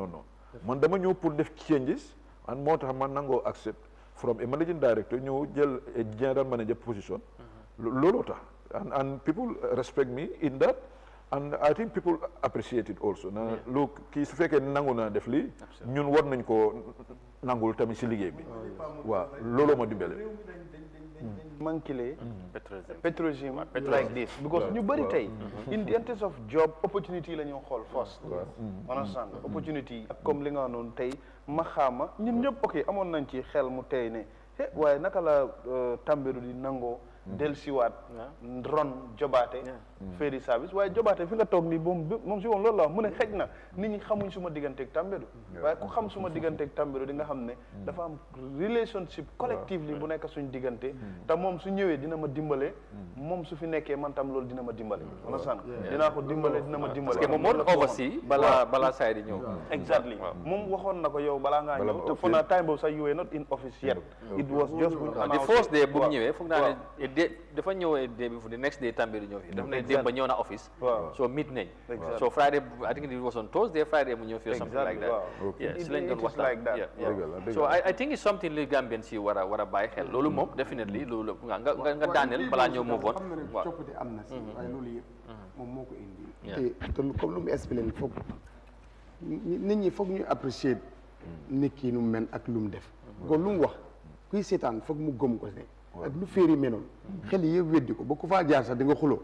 man dama ñëw pour def changes and moo tax man nangoo accept from a managing director ñëw jël a general manager position looloo tax and people respect me in that and I think people appreciate it also na lu kii su fekkee nangu naa def lii ñun war nañ ko nangul tamit si liggéey bi waaw looloo ma dimbale mankile petrogym like this because ñu bëri tey in the interest of job opportunity la ñu xool first understand opportunity ak comme li nga noonu tey ma xaama ñun ñëpp ok amoon nañ ci xel mu tey ne waaye naka la Tambadou di nangoo del siwaat ron jobaate Ferry service waaye jobaate fi nga toog nii moom si moom loolu la wax mu ne xëj na nit ñi xamuñ suma digganteeg Tambadou waaye ku xam suma digganteeg Tambadou di nga xam ne dafa am relationship collectively bu nekk suñ diggante te moom su ñëwee dina ma dimbale moom su fi nekkee man tam loolu dina ma dimbale on san dinaa ko dimbale dina ma dimbale parce que moom moo oversee balaa saa di ñëw exactly moom waxoon na ko yow balaa ngaa ñëw te fona time boobu sax you were not in office yet it was just the first day bu mu ñëwee foog naa ne dafa ñëw day before the next day Tambadou ñëw fi dafa ne démb ba ñëw na office so meet nañ so Friday I think it was on Thursday Friday mu ñëw fi something like that yes lañ doon waxtaan so I think it's something li Gambians yi war a bàyyi xel loolu moom definitely loolu nga daaneel balaa ñëw move on waaw coppite am na si waaye loolu yëpp moom moo ko indi te comme lu mu expliqué foog nit ñi foog ñu apprécier nit ki nu mu mel ak lu mu def kon lu mu wax kuy seetaan foog mu gëm ko ne ak lu Ferry menoon xel yi yëpp weddi ko ba ku faa jaar sax di nga xuloo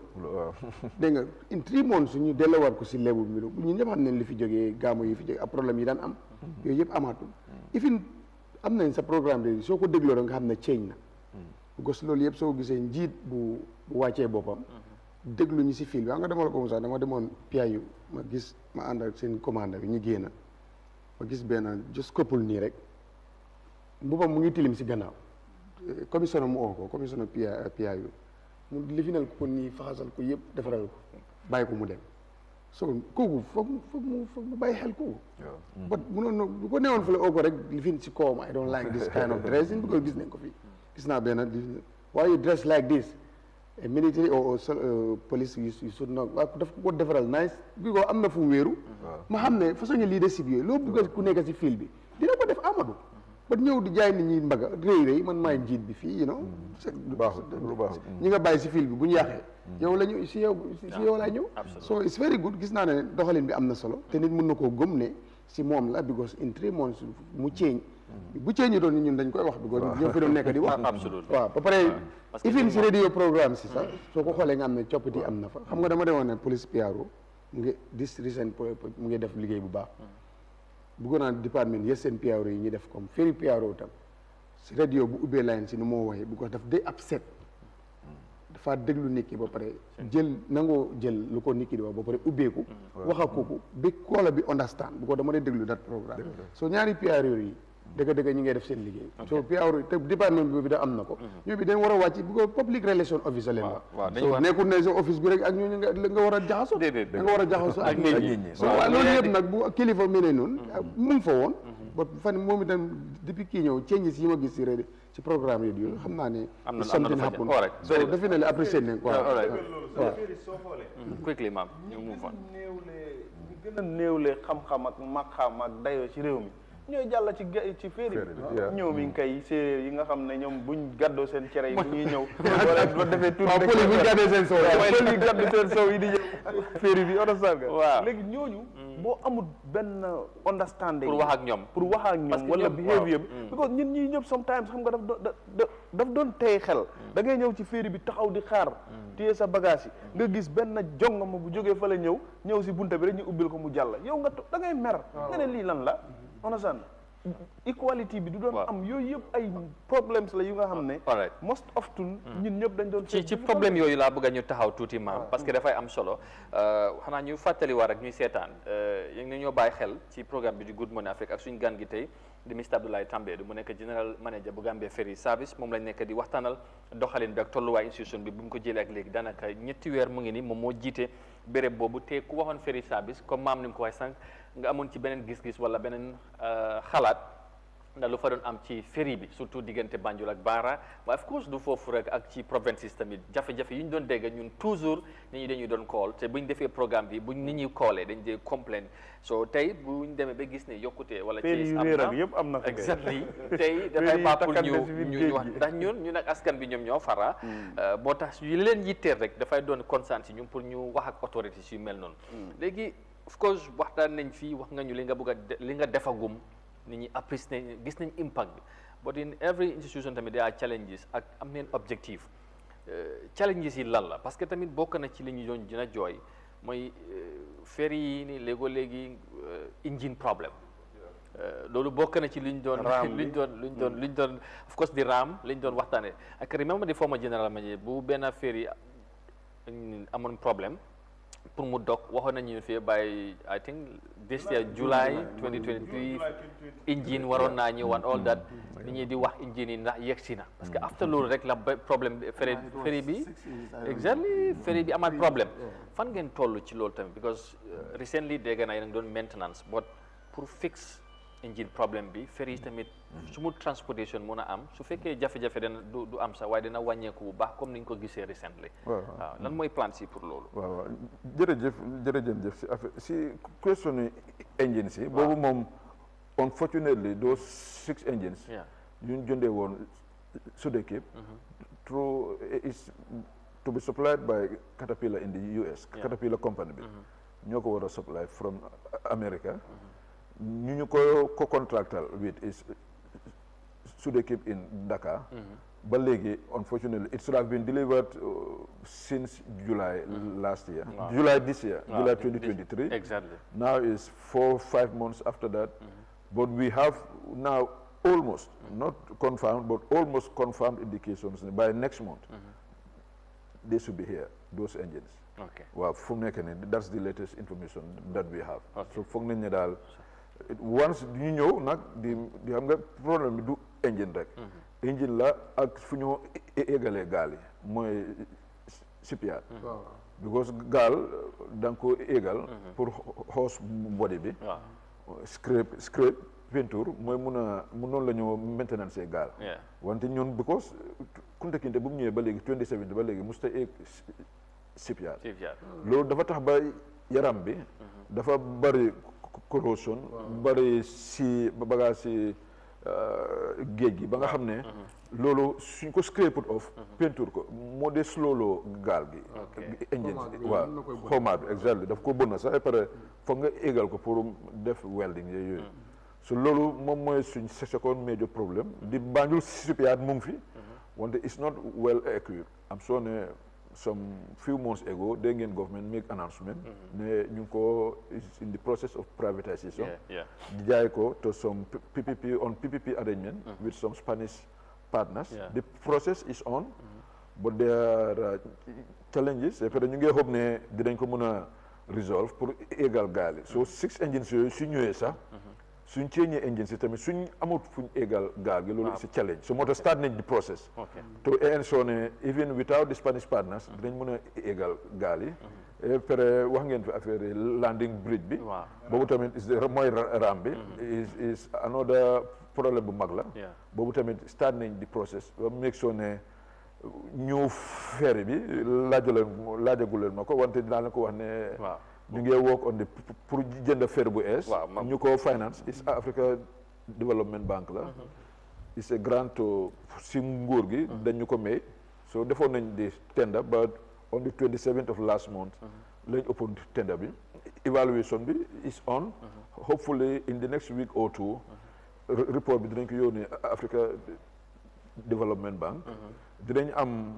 dégg nga in 3 months ñu delluwaat ko si level bi ñun ñëpp xam nañ li fi jógee gaamu yi fi jógee ak problème yi daan am yooyu yëpp amaatul ifin am nañ sa programme de soo ko dégloo da nga xam ne change na gos loolu yëpp soo gisee njiit bu wàccee boppam déglu ñu si fil bi xam nga dama la ko mu sax dama demoon PIU ma gis ma ànd ak seen commande bi ñu génn ma gis benn just couple nii rek mbubbam mu ngi tilim si gannaaw commissionnaire mu oo ko commissionnaire PIU mu lifinal ko nii faxasal ko yëpp defaral ko bàyyi ko mu dem so kooku foog mu bàyyi xel kooku but munoon bu ko newoon fële oo ko rek lifin si kawam I don't like this kind of dressing because gis nañ ko fii gis naa benn why you dress like this a military or police you should not waaye daf ko defaral nice bi ko am na fu mu wéeru ma xam ne façon leadership yooyu loo bëgg ku nekk si fil bi dina ko def Amadou ba ñëw di jaay nit ñi mbaga rëy man maay njiit bi fii you know lu baax ñi nga bàyyi si fil bi bu ñu yàqee yow la ñu si yow laa ñëw so it's very good gis naa ne doxalin bi am na solo te nit mën na koo gëm ne si moom la because in 3 months mu ceeñ bu ceeñu doon ñun dañ koy wax because ñoo fi doon nekk di wax waaw ba pare ifin si radio programme si sax soo ko xoolee nga am ne coppite am na fa xam nga dama demoon ne police PRO mu ngi mu ngi def liggéey bu baax bëggoon naa département yes seen PRO yi ñu def comme Ferry PRO tam si radio bu ubbee line si nu moo waxee bu ko daf day upset dafa déglu nit ki ba pare nangoo jël lu ko nit ki di wax ba pare ubbeeku wax ak kooku bi koola bi understand bu ko dama dee déglu dat programme so ñaari PRO yi dëgg ñu ngay def seen liggéey so PRO te département bi da am na ko ñoo bi dañ war a wàcc bu ko public relation officer leen wax so nekkul ne sa office bi rek ak ñooñu nga war a jaxaso da nga war a jaxaso ak nit ñi so waaw loolu yëpp nag bu kilifa mi ne noonu mu ngi fa woon ba fan moom itam depuis kii ñëw changes yi ma gis ci programme yi xam naa ne something happen so definitely apprécié nañ quoi waaw soo xoolee quickly maam ñu move on ñu gën a néewle xam-xam ak maqaam ak dayoo ci réew mi ñooy jàll ci Ferry ñëw mi ngi kay séeréer yi nga xam ne ñoom buñ gàddoo seen cere yi bu ñuy ñëw wala ba defee tuuti rek buñ gàddoo seen sow yi gàddu seen sow yi di ñëw Ferry bi oto sarga léegi ñooñu boo amul benn understanding pour wax ak ñoom wala behavior bi because ñun ñii ñëpp sometimes xam nga daf doon tey xel da ngay ñëw ci ferry bi taxaw di xaar téye sa bagage yi nga gis benn jongama bu jógee fa la ñëw si bunta bi rek ñu ubbil ko mu jàll yow nga da ngay mer nga ne lii lan la understand equality bi du doon am yooyu yëpp ay problems la yu nga xam ne most often ñun ñëpp dañ doon ci problème yooyu laa bëgg a ñu taxaw tuuti maam parce que dafay am solo xanaa ñu fàttali war ak ñuy seetaan yéen ngi ñoo bàyyi xel ci programme bi di Good Morning Africa ak suñu gan gi tey di Mr Abdoulaye Tambadou mu nekk general manager bu Gambia Ferry Service moom lañ nekk di waxtaanal doxalin bi ak tolluwaay institution bi bu mu ko jëlee ak léegi daanaka ñetti weer mu ngi ni moom moo jiite béréb boobu te ku waxoon Ferry Service comme maam ni mu ko waxee sànq nga amoon ci beneen gis-gis wala beneen xalaat ndax lu fa doon am ci ferry bi surtout diggante Banjul ak Barra waaye of course du foofu rek ak ci provinces tamit jafe-jafe yi ñu doon dégg ñun toujours nit ñi dañuy doon call te buñ defee programme bi buñ nit ñi callee dañ dee complain so tey buñ demee ba gis ne yokkute wala ci am na exactly tey dafay baax pour ñu wax ndax ñun ak askan bi ñoom ñoo fara boo tax yu leen yitteel rek dafay doon constant si ñun pour ñu wax ak autorités yu mel noonu léegi of course waxtaan nañ fii wax nga ñu li nga bëgg a li nga defagum nit ñi apprécié gis nañ impact bi but in every institution tamit there are challenges ak am neen objectif challenges yi lan la parce que tamit bokk na ci li ñu doon dina jooy mooy ferry yi ni léegi engine problème loolu bokk na ci liñ doon of course di raam liñ doon waxtaane ak remember di former general manager bu benn ferry amoon problème pour mu dog waxoon nañu fii by I think this year July 2023 engine waroon naa ñëw and all that nit ñi di wax engine yi ndax yegsi na parce que after loolu rek la problème ferry bi exactly ferry bi amaat problème fan ngeen toll ci loolu tamit because recently dégg naa yéen a ngi doon maintenance but pour fix engine problème bi ferry tamit su mu transportation mun a am su fekkee jafe-jafe dana du am sax waaye dina wàññeeku bu baax comme ni ñu ko gisee recently waaw lan mooy plan si pour loolu waaw jërëjëf si affaire si question yi engines si boobu moom unfortunately those 6 engines yu ñu jëndee woon Sudekip through is to be supplied by Caterpillar in the US Caterpillar company bi ñoo ko war a supply from America ñu ko contractal with is Sudekip in Dakar ba léegi unfortunately it should have been delivered since July last year July this year July 2023 exactly now is 4-5 months after that but we have now almost not confirmed but almost confirmed indications by next month they should be here those engines waaw fu mu nekk nii that's the latest information that we have so foog nañ ne daal once ñu ñëw nag di xam nga problème bi du engine rek engine la ak fu ñu égalee gaal yi mooy shipyard because gaal da nga ko égal pour hoos body bi scrape peinture mooy noonu la ñu maintenance gaal wante ñun because Kunta Kinte bu mu ñëwee ba léegi 2017 ba léegi musta éeg shipyard loolu dafa tax ba yaram bi dafa bari corrosion bari si bagage si géej gi ba nga xam ne loolu suñ ko scrape off peinture ko moo dee slowloo gaal gi engine waaw xomaat bi exactly daf ko bënn sax et pare foog nga égal ko pour def welding yooyu so loolu moom mooy suñ second major problème di Banjul shipyard mu ngi fi wante it's not well equipped am soo ne some few months ago dégg ngeen government make announcement ne ñu ngi ko is in the process of privatization di jaay ko to some PPP arrangement with some Spanish partners the process is on but there are challenges et peut-être ñu ngi hope ne dinañ ko mën a resolve pour égal gaal yi so 6 engines yooyu su ñëwee sax suñ ceeñee engines yi tamit suñ amut fuñ égal gaal gi loolu c'est challenge so moo tax start nañ the process to ensure ne even without the Spanish partners dinañ mën a égal gaal yi et pare wax ngeen fi affaire yi landing bridge bi boobu tamit mooy ram bi is another problème bu mag la boobu tamit start nañ the process ba make sure ne ñu ferry bi laajagu leen ma ko wante dinaa leen ko wax ne ñu ngi work on the pour jënd ferry bu ees ñu ko finance is Africa Development Bank la is a grant to si nguur gi dañu ko may so defoon nañ di tender but on the 27th of last month lañ ëppoon tender bi evaluation bi is on. Hopefully in the next week or two. Report bi dinañ ko yónnee Africa Development Bank. Dinañ am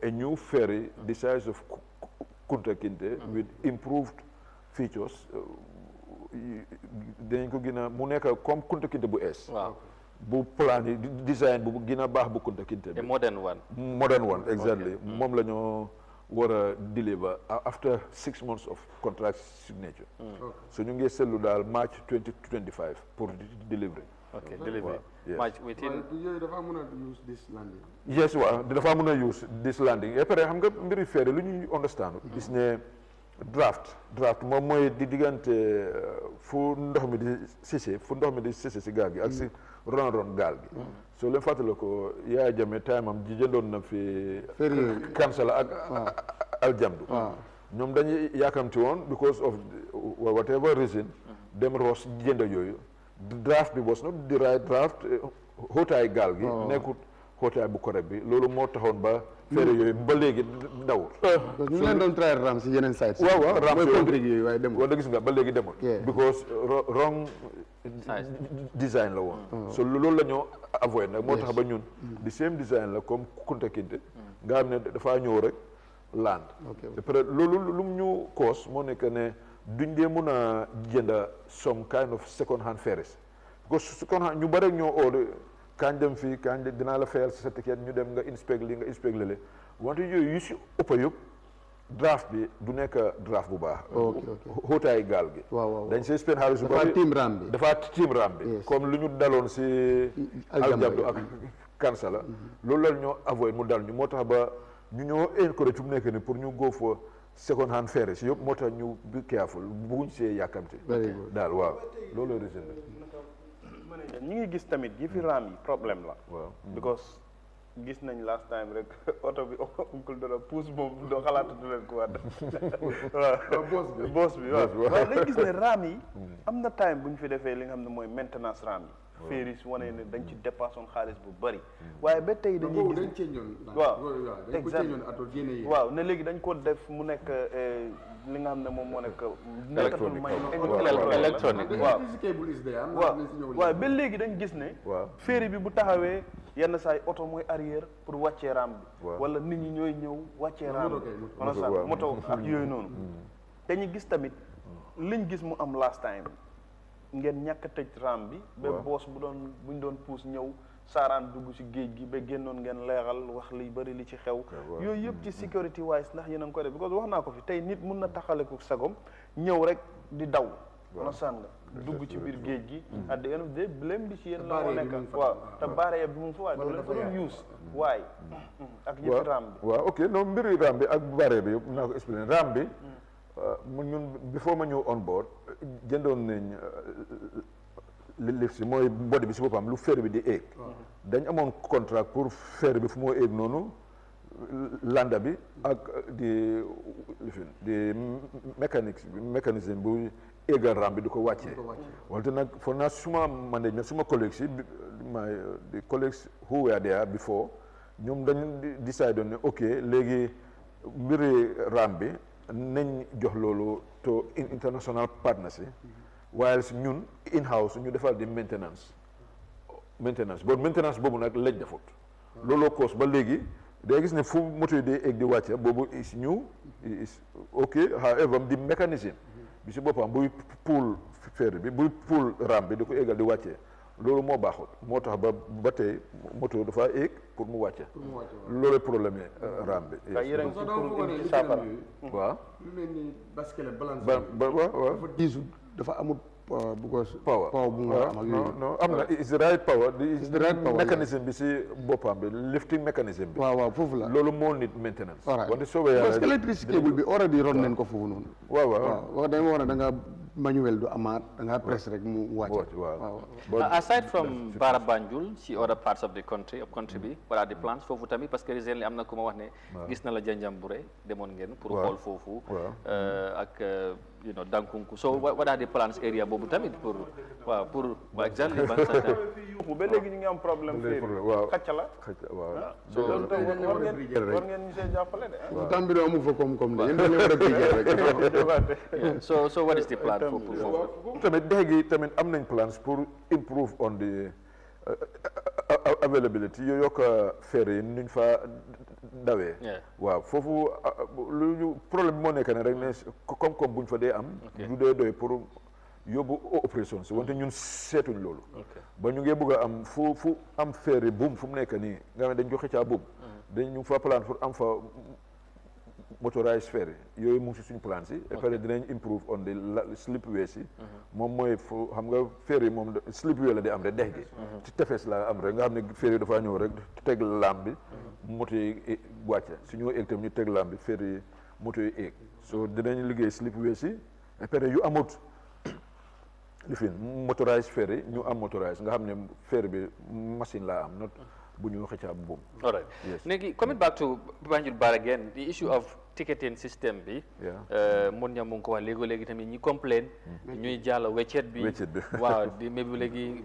a new ferry the size of Kunta Kinte with improved features. Dinañ ko gën a mu nekk comme Kunta Kinte bu ees. bu plan yi design bu gën a baax bu Kunta Kinte bi. modern one. Modern one exactly. moom la ñoo war a deliver after 6 months of contract signature. So ñu ngi seetlu daal March 2025 pour delivery. Okay, delivery. March within. dafa mën a use this landing. Yes, waaw dafa mën a use this landing. Et pare xam nga mbiri ferry lu ñuy understand. gis ne draft moom mooy di diggante fu ndox mi di sise si gaal gi ak si ron gaal gi. soo leen fàttale ko Yahya Jammeh time am ji jëndoon na fi Kansala ak Aljamdu. ñoom dañuy yaakamti woon because of whatever reason dem roos jënd yooyu draft bi was not the right draft xóotaay gaal gi nekkut xóotaay bu correct bi loolu moo taxoon ba ferry yooyu ba léegi dawul ñu leen doon try ram si yeneen sites waaw ram yooyu waaye demul wala gis nga ba léegi demul because wrong design la woon so loolu la ñoo avoid nag moo tax ba ñun the same design la comme Kunta Kinte nga xam ne dafaa ñëw rek land après loolu lu mu ñu cause moo nekk ne duñ dee mun a jënda some kind of second hand ferries because second hand ñu bare ñoo oolu kañ dem fii kañ dinaa la fayal sa ticket ñu dem nga inspect li nga inspect lale wante yooyu yu si ëpp yëpp draft bi du nekk draft bu baax xóotaay gaal gi dañ see spend xaalis bu bari dafa tiim ram bi comme lu ñu daloon si Aljabdu ak Kansala loolu la ñoo avoid mu dal ñu moo tax ba ñu ñoo encourage fu mu nekk ni pour ñu go for second hand ferries yëpp moo tax ñu be careful bugguñ see yàkkamte daal waaw loolu raison la ñi ngi gis tamit yi fi raam yi problème la because gis nañ last time rek oto bi oncle dara pousse moom doo xalaatatu leen ko wàdd waaw boss bi waaw dañ gis ne raam yi am na time bu ñu fi defee li nga xam ne mooy maintenance raam yi ferries wane ne dañ ci dépassoon xaalis bu bëri waaye ba tey dañuy gis waaw ne léegi dañ ko def mu nekk li nga xam ne moom moo nekk nekkatul may électronique waaw ba léegi dañ gis ne ferry bi bu taxawee yenn saay oto mooy arrière pour wàccee raam bi wala nit ñi ñooy ñëw wàccee raam bi moto ak yooyu noonu te ñu gis tamit liñ gis mu am last time ngeen ñàkk a tëj raam bi ba boos buñ doon puus ñëw saaraan dugg ci géej gi ba génnoon ngeen leeral wax li bëri li ci xew yooyu yëpp ci security wise ndax yéen a ngi koy def because wax naa ko fi tey nit mun na taxaleku sagom ñëw rek di daw understand nga dugg ci biir géej gi at the end of the day blame bi ci yéen la moo nekk waaw te baare bi mu ngi fa waaye doo leen ko doon use waaye ak yëfi raam bi waaw ok non mbiri raam bi ak baare bi yëpp naa ko expliqué raam bi ñun before ma ñëw on board jëndoon nañ li si mooy body bi si boppam lu ferry bi di éeg dañ amoon contrat pour ferry bi fu moo éeg noonu landa bi ak di mécanisme bu éegal ram bi di ko wàccee wante nag foog naa suma management suma collègues yi the colleagues who were there before ñoom dañu decide ne ok léegi mbiri ram bi nañ jox loolu to international partners yi waaye si ñun in house ñu defal di maintenance boobu nag lañ defut looloo cause ba léegi day gis ne fu moto yi day egg di wàcce boobu is new is ok however di mécanisme bi si boppam buy puul ferry bi buy puul ram bi di ko eggal di wàccee loolu moo baaxut moo tax ba tey moto dafa egg pour mu wàcce loolu problème yi ram bi waaw lu mel ni bascule balance waaw dafa amul because power bu nga am ak yooyu non am na is the right power mécanisme bi si boppam bi lifting mécanisme bi waaw foofu la loolu moo nit maintenance wante soobee yàlla parce que électricité cable bi already ron nañ ko foofu noonu waaw dañ war a da nga manuel du amaat da nga press rek mu wàcc aside from Bara Banjul si other parts of the country bi what are the plans foofu tamit parce que recently am na ku ma wax ne gis na la Janjanbureh demoon ngeen pour xool foofu ak you know Dankunku so what are the plans area boobu tamit pour exactly ban yuuxu ba léegi ñu ngi am problème fii waaw xacca la waaw loolu tam war ngeen ñu see jàppale de Gambie amu fa koom-koom de yéen dañu war a rek so what is the plan for tamit dex gi tamit am nañ plans pour improve on the availability yoo yokk ferry yi nuñ fa dawee waaw foofu lu ñu problème bi moo nekk ne rek ne koom-koom buñ fa dee am du dee doy pour yóbbu opération si wante ñun seetuñ loolu ba ñu ngee bëgg a am fu am ferry buum fu mu nekk nii nga xam ne dañ ko xëccaa buum dañ ñu fa plan pour am fa motorized ferry yooyu mu ngi si suñu plan si et puis dinañ improve on the slipways yi moom mooy fu xam nga ferry moom slipway la di am rek dex gi ci tefes la am rek nga xam ne ferry dafaa ñëw rek teg lam bi moto yi wàcce su ñoo eeg tam ñu teg lam bi ferry moto yi eeg so dinañ liggéey slipways yi et puis yu amut lifin motorized ferry ñu am motorized nga xam ne ferry bi machine laa am not bu ñu xëccaa buum. All right. Léegi coming back to Banjul Bar again, the issue of ticketing system bi. mun ña mu ngi ko wax léegi tamit ñi complain. ñuy jàll weccet bi. waaw di maybe léegi.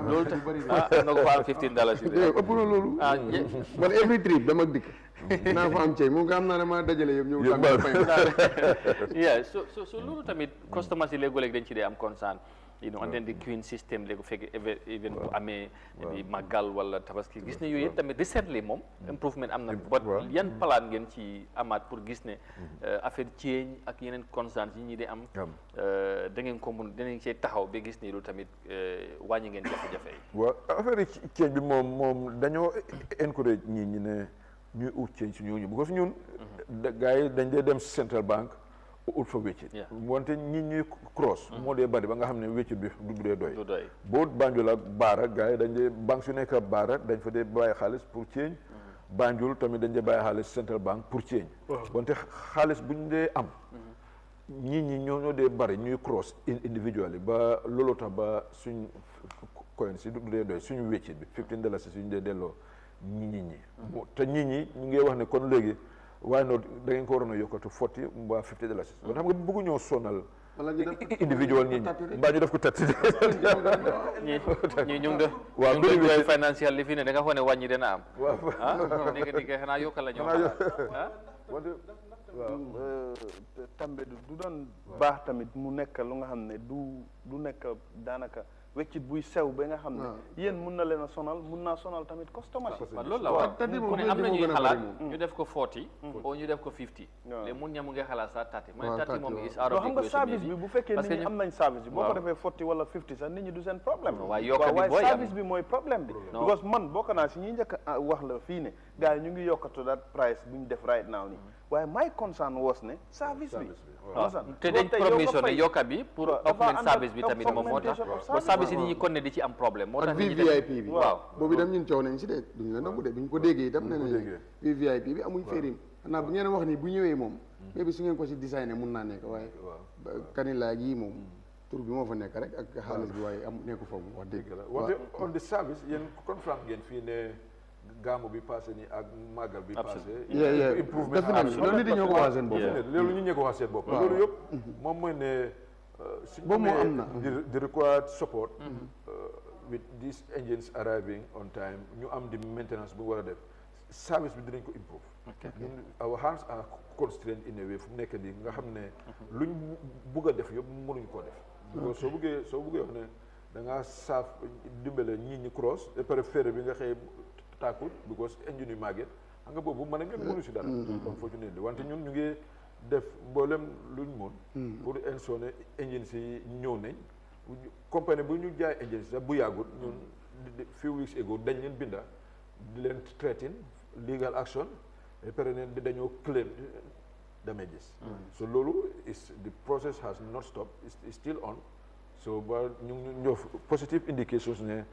loolu tax na ko fa am $15 ëpp na loolu. man every trip dama dikk. naa fa am ceeb moom nga xam naa ne maa dajale yëpp ñëw tàngal fay. so loolu tamit customers yi léegi dañ ci dee am concern. And then the queen system léegi fekk even bu amee di màggal wala tabaski gis ne yooyu tamit recently moom improvement am na but yan plan ngeen ci amaat pour gis ne affaire change ak yeneen concerns yi ñi di am da ngeen ko mun danañ see taxaw ba gis ne loolu tamit wàññi ngeen jafe-jafe yi waaw affaire change bi moom dañoo encourage ñi ne ñuy ut change si ñooñu because ñun gars yi dañ dee dem central bank ut fa wéccit wante ñi ñuy cross moo dee bari ba nga xam ne wéccit bi du dee doy boo Banjul ak Baara gars yi dañ dee banque su nekk Baara dañ fa dee bàyyi xaalis pour change Banjul tamit dañ dee bàyyi xaalis central bank pour change wante xaalis bu ñu dee am ñi ñoo dee bari ñuy cross individually ba loolu tax ba suñ coin si du dee doy suñu wéccit bi $15 suñu dee delloo ñi te ñi ñu ngi wax ne kon léegi waaye noonu da ngeen ko waroon a yokkatu $40 mbaa $50 kon xam nga bëggu ñoo sonal individual ñi mbaa ñu def ko tati ñi ñu ngi waaw ñu ngi financial li fi ne da nga foog ne wàññi dana am waaw nekk di xanaa yokkal la ñoo waaw tambe du doon baax tamit mu nekk lu nga xam ne du nekk daanaka weccit buy sew ba nga xam ne yéen mun na leen a sonal mun naa sonal tamit customer yi loolu la wax mu ne am na ñuy xalaat ñu def ko 40 ou ñu def ko 50 léegi mun ña mu ngi xalaat sax 30 mu ne 30 moom is out of the question. xam nga service bi bu fekkee nit ñi am nañ service bi boo ko defee 40 wala 50 sax nit ñi du seen problème waaye service bi mooy problème bi because man bokk naa si ñuy njëkk a wax la fii ne gars yi ñu ngi yokkatu that price bu ñu def right now nii waaye my concern was ne service bi te dañ promission ne yokka bi pour augment service bi tamit moom moo tax ba service yi nit ñi kon ne di ci am problème moo tax VIP bi waaw boobu itam ñun coow nañ si de duñu la nangu de bu ñu ko déggee itam ne nañ VIP bi amuñ férim xanaa bu ngeen wax ni bu ñëwee moom mais bi su ngeen ko si designé mun naa nekk waaye kanilaa yi moom tur bi moo fa nekk rek ak xaalis bi waaye am nekku foofu wax dëgg la wante on the service yéen confirm ngeen fii ne gàmmu bi passé ni ak màggal bi passé improvement loolu nit ñoo ko wax seen bopp loolu ñu ñee ko wax seen bopp loolu yëpp moom mooy ne boobu moo am na the required support with these engines arriving on time ñu am di maintenance bu war a def service bi dinañ ko improve our hands are constrained in a way fu mu nekk nii nga xam ne luñ bugg a def yëpp mënuñ koo def soo buggee wax ne da ngaa saaf dimbale ñi cross et pare ferry bi nga xëy tàkkul because engine yu màgget xam nga boobu mën a ngeen mënu si dara unfortunately wante ñun ñu ngi def mboolem luñ mën pour ensure engine si ñëw nañ compagnie bu ñu jaay engine si sax bu yàggut ñun few weeks ago dañ leen binda di leen threaten legal action et pare ne dañoo claim damages so loolu is the process has not stopped is still on so ba ñu ñëw positive indications ne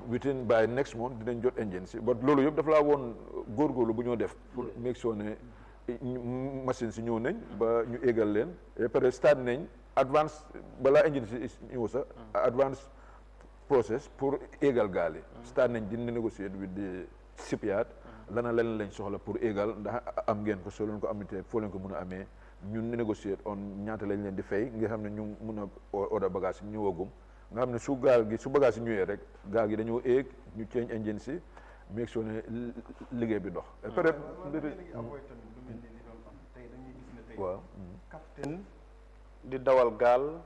within by next month dinañ jot engine si but loolu yëpp dafa laa woon góorgóorlu bu ñoo def pour make sure ne machine si ñëw nañ ba ñu égal leen et pare start nañ advance balaa engine si ñëw sax advance process pour égal gaal yi start nañ di négocier with the shipyard lana leen lañ soxla pour égal ndax am ngeen ko soo leen ko amitee foo leen ko mun a amee ñun négocier on ñaata lañ leen di fay nga xam ne ñu mun a order bagage yi ñëwagum nga xam ne su gaal gi su bagage yi ñëwee rek gaal gi dañoo éeg ñu change engine si make sure ne liggéey bi dox peut-être waaw captain di dawal gaal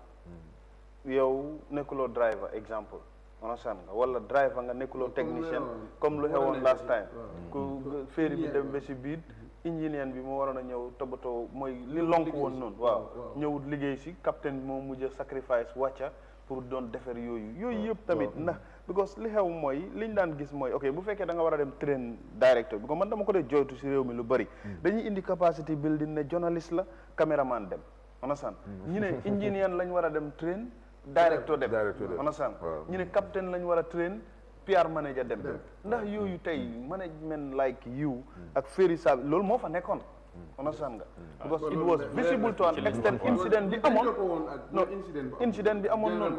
yow nekkuloo driver exemple understand nga wala driver nga nekkuloo technicien comme lu xewoon last time ku ferry bi dem ba si biir ingénieur bi moo waroon a ñëw tobatoo mooy li lonk woon noonu waaw ñëwut liggéey si captain bi moo mujj sacrifice wàcca pour doon defar yooyu yëpp tamit ndax because li xew mooy liñ daan gis mooy ok bu fekkee da nga war a dem train director bi ko man dama ko dee joytu si réew mi lu bëri dañuy indi capacity building ne journaliste la caméraman dem understand ñu ne ingénieur lañ war a dem train director dem understand ñu ne captain lañ war a train PR manager dem ndax yooyu tey management like you ak ferry service loolu moo fa nekkoon understand nga because it was visible to an extent incident bi amoon incident bi amoon noonu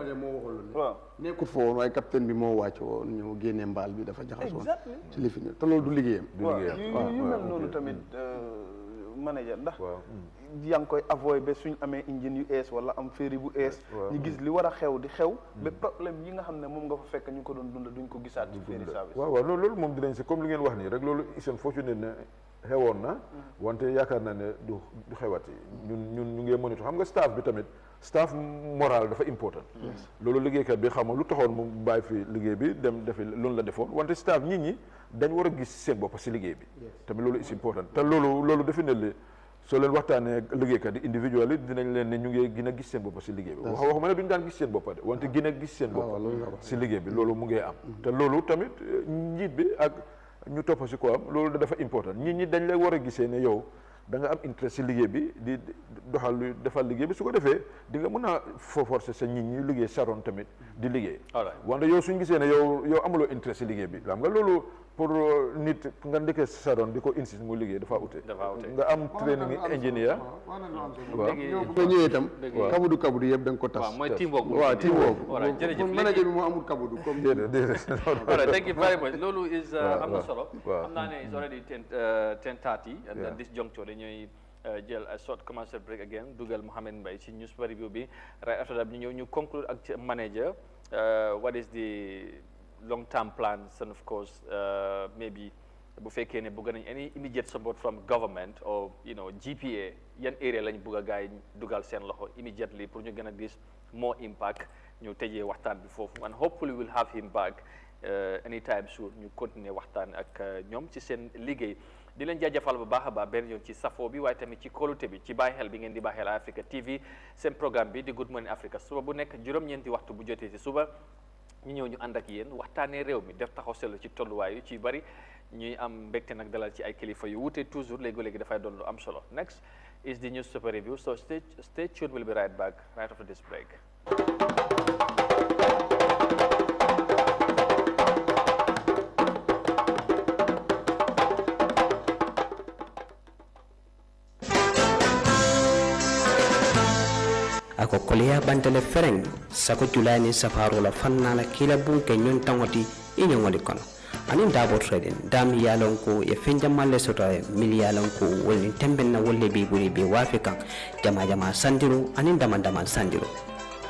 waaw nekkul fa woon waaye capitaine bi moo wàcc woon ñëw génne mbaal bi dafa jaxasoon ci li fi ne te loolu du liggéeyam yu mel noonu tamit manager ndax yaa ngi koy avoid ba suñ amee engine yu ees wala am ferry bu ees ñu gis li war a xew di xew ba problème yi nga xam ne moom nga fa fekk ñu ko doon dund duñ ko gisaat ci ferry service waaw loolu moom dinañ si comme li ngeen wax nii rek loolu is unfortunate ne xewoon na wante yaakaar naa ne du xewati ñun ñu ngi monitor xam nga staff bi tamit staff moral dafa important loolu liggéeykat bi xam nga lu taxoon mu bàyyi fi liggéey bi dem defi loolu la defoon wante staff nit ñi dañ war a gis seen bopp si liggéey bi tamit loolu is important te loolu definitely soo leen waxtaanee liggéeykat yi individual yi dinañ leen ne ñu ngi gën a gis seen bopp si liggéey bi waxuma ne duñu daan gis seen bopp de wante gën a gis seen bopp si liggéey bi loolu mu ngi am te loolu tamit njiit bi ak ñu topp si ko am loolu dafa important nit ñi dañ lay war a gisee ne yow da nga am intérêt si liggéey bi di doxal lu defal liggéey bi su ko defee di nga mën a forcer sa nit ñi liggéey saroon tamit di liggéey wante yow suñ gisee ne yow amuloo intérêt si liggéey bi xam nga loolu pour nit nga ndëkkee saroon di ko insiste mu liggéey dafa ute nga am training ingénieur waaw soo ñëwee itam kabudu yëpp da nga ko tas waaw mooy teamwork waaw teamwork jërëjëf manager bi moo amul kabudu comme déedéet thank you very much loolu is am na solo xam naa ne is already 10:30 and at this juncture dañuy jël a short commercial break again dugal Mohamed Mbaye ci news review bi right after that ñu ñëw ñu conclude ak manager what is the long-term plans and of course maybe bu fekkee ne bëgg nañ any immediate support from government or GPA yan area lañ bëgg a gars yi dugal seen loxo immediately pour ñu gën a gis more impact ñu tëjee waxtaan bi foofu and hopefully we'll have him back anytime soon ñu continuer waxtaan ak ñoom ci seen liggéey di leen jaajëfal bu baax a baax benn yoon ci safo bi waaye tamit ci kóolute bi ci bàyyi xel bi ngeen di bàyyi xel Eyeafrica TV seen programme bi di Good Morning Africa suba bu nekk juróom-ñeenti waxtu bu jotee ci suba ñu ñëw ñu ànd ak yéen waxtaanee réew mi def taxaw seetlu ci tolluwaay yu ci bari ñuy am mbégte nag dalal ci ay kilifa yu wuute toujours léegi-léegi dafay doon lu am solo next is the news super review so stay tuned, we'll be right back right after this break. ako koleya bantale fereng sako julani safaro la fannala kila bunke nyon tangoti inyongoli kono anin dabo trading dam yalon ko e fenja malle soto miliyalon ko woni temben na wolle bi buri be wafikan jama sandiru anin dama sandiru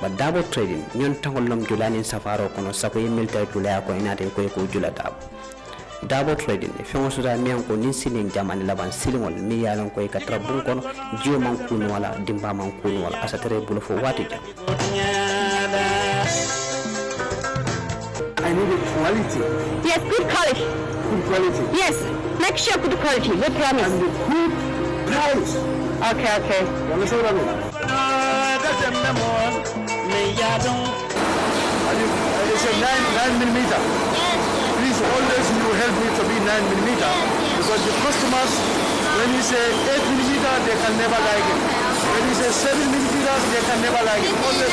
ba dabo trading nyon tangol lom julani safaro kono sako e milta julaya ko inate ko jula dabo trading e fengo soto miyan ko nin silin jamani laban silingol miliyalon ko e katra bun kono jiyo man kunu wala dimba man kunu wala asatere bulo fo wati jam I need a quality. Yes, good quality. Good quality. Yes, make sure good quality. We promise. And the good price. Okay. You understand what I mean? And you say 9 millimeter. Please always you help me to be 9 millimeter. Because the customers, when you say 8 millimeter, they can never like it. When you say 7 millimeter, they can never like it. Always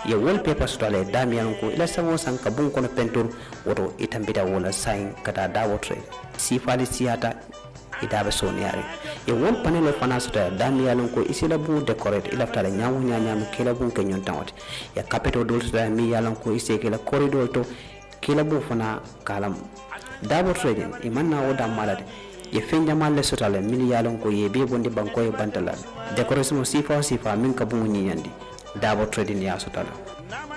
ye wallpaper stole damian ko ila sawo sanka bun kono pentur woto itambita wala sign kata dawo trade sifali siata itabe soniare ye won panelo fana sota damian ko isila bu decorate ila tala nyawo nyanyam kila bun kenyon tawati ya capital dol sota mi yalan ko ise kila corridor to kila bu fana kalam dawo trade imanna woda malade ye fenjamal le sotale miliyalon ko ye be bonde banko e bantala decoration sifa min ka bungu nyandi dabo trading ya sotala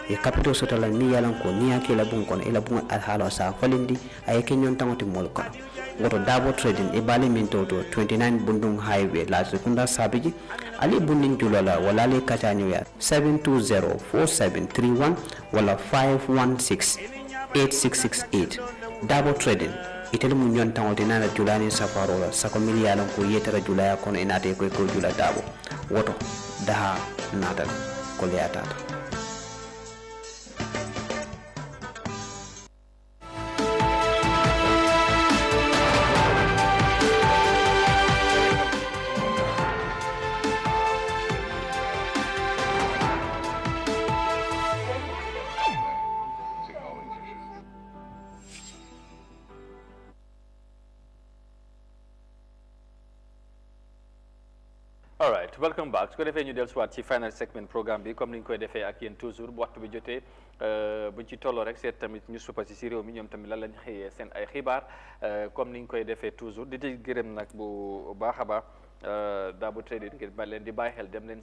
e capital sotala miliyalon ko niya ke la bun kono ila bun al halo sa falindi ay ke nyon tangoti mol kono woto dabo trading e bale min to 29 bundung highway la sekunda sabiji ali bundin julola wala le katanyo ya 7204731 wala 5168668 dabo trading itel mu nyon tangote nana julani safarola sako miliyalon ko yetara julaya kono enate ko jula dabo woto daha natal ko leatata. All right, welcome back. su ko defee ñu dellusiwaat ci final segment programme bi comme ni ñu koy defee ak yéen toujours bu waxtu bi jotee buñ ci tolloo rek seet tamit ñu suppa si réew mi ñoom tamit lan lañ xëyee seen ay xibaar comme ni ñu koy defee toujours di gërëm nag bu baax a baax Dabo Trading ngir ba leen di bàyyi xel dem leen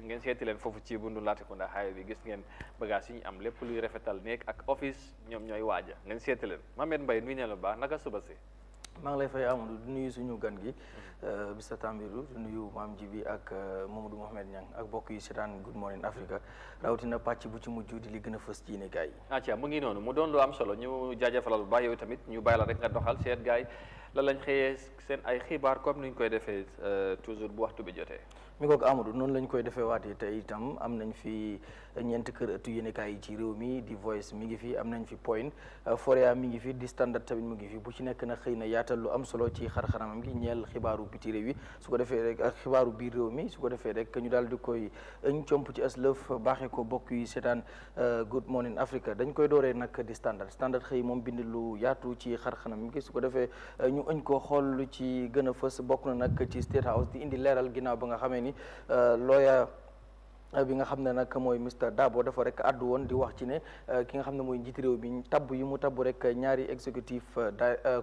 ngeen seeti leen foofu ci bundu Latrikunda highway bi gis ngeen bagage yi ñu am lépp luy rafetal nekk ak office ñoom ñooy waaja ngeen seeti leen Mohamed Mbaye nuyu na la baax naka suba si. maa ngi lay fay Amadou di nuyu suñu gan gi Mr Tambiru di nuyu Maam Jibi ak Mamadou Mohamed Niang ak bokk yi seetaan Good Morning Africa rawatina pàcc bu ci mujj di li gën a fës ci yéene gaay yi. mu ngi noonu mu doon lu am solo ñu jaajëfalal bu baax yow tamit ñu bàyyi la rek nga doxal seet gaay yi la lañ xëyee seen ay xibaar comme ni ñu koy defee toujours bu waxtu bi jotee. mi ko Amadou noonu lañ koy defee waatee tey itam am nañ fi ñeent kër ëttu yéenekaay yi ci réew mi di Voice mi ngi fi am nañ fi Point Foria mi ngi fi di Standard tamit mu ngi fi bu ci nekk na xëy na yaatal lu am solo ci xar-xaramam gi ñeel xibaaru biti réew yi su ko defee rek ak xibaaru biir réew mi su ko defee rek ñu daal di koy comp ci aslëf baaxee ko bokk yi seetaan Good Morning Africa dañ koy dooree nag di Standard xëy moom bind lu yaatu ci xar-xaramam gi su ko defee ñu ëñ ko xool lu ci gën a fës bokk na nag ci State House di indi leeral ginnaaw ba nga xamee ni lawyer bi nga xam ne nag mooy Mr Dabo dafa rek àddu woon di wax ci ne ki nga xam ne mooy njiiti réew bi tabb yi mu tabb rek ñaari executive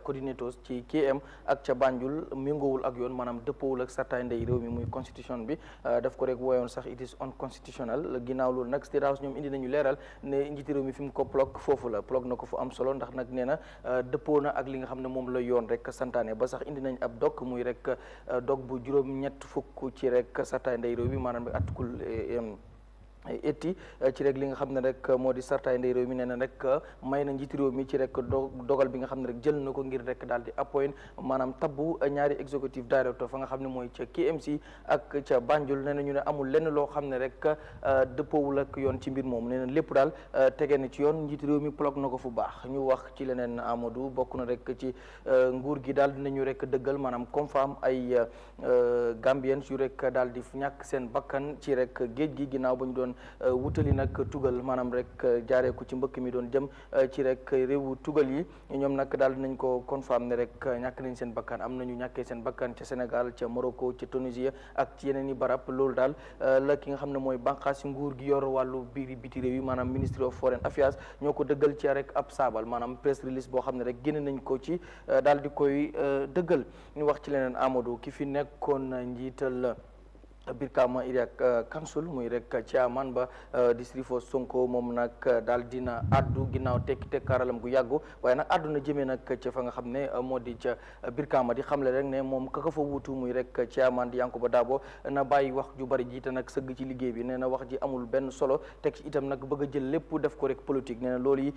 coordinators ci KM ak ca Banjul méngoowul ak yoon maanaam dëppoowul ak sartaay ndey réew mi muy constitution bi daf ko rek wooyoon sax it is unconstitutional ginnaaw loolu nag State House ñoom indi nañu leeral ne njiiti réew mi fi mu ko plog foofu la plog na ko fu am solo ndax nag nee na dëppoo na ak li nga xam ne moom la yoon rek santaane ba sax indi nañ ab dog muy rek dog bu juróom-ñett fukk ci rek sartaay ndey réew mi maanaam article etti ci rek li nga xam ne rek moo di sartaay ndey réew mi nee na rek may na njiiti réew mi ci rek dogal bi nga xam ne rek jël na ko ngir rek daal di appoint maanaam tabbu ñaari executive director fa nga xam ne mooy ca KMC ak ca Banjul nee na ñu ne amul lenn loo xam ne rek dëppoowul ak yoon ci mbir moom nee na lépp daal tege na ci yoon njiiti réew mi plog na ko fu baax ñu wax ci leneen Amadou bokk na rek ci nguur gi daal dinañu rek dëggal maanaam confirm ay Gambiens yu rek daal di ñàkk seen bakkan ci rek géej gi ginnaaw ba ñu doon wutali nag tugal maanaam rek jaaree ko ci mbëkk mi doon jëm ci rek réewu tugal yi ñoom nag daal dinañ ko confirm ne rek ñàkk nañ seen bakkan am nañu ñàkkee seen bakkan ca Sénégal ca Morocco ca Tunisie ak ci yeneen i barab loolu daal la ki nga xam ne mooy bànqaas nguur gi yor wàllu biir biti réew yi maanaam Ministry of Foreign Affairs ñoo ko dëggal ci rek ab saabal maanaam press release boo xam ne rek génne nañ ko ci daal di koy dëggal ñu wax ci leneen Amadou ki fi nekkoon njiital Brikama Area Council muy rek chairman ba district for Sonko moom nag daal dina addu ginnaaw tekki tekkaaralam gu yàggu waaye nag addu na jëmee nag ca fa nga xam ne moo di ca Brikama di xamle rek ne moom kaka fa wuutu muy rek chairman di Yankuba Dabo na bàyyi wax ju bari ji te nag sëgg ci liggéey bi nee na wax ji amul benn solo teg ci itam nag bëgg a jël lépp def ko rek politique nee na loolu yi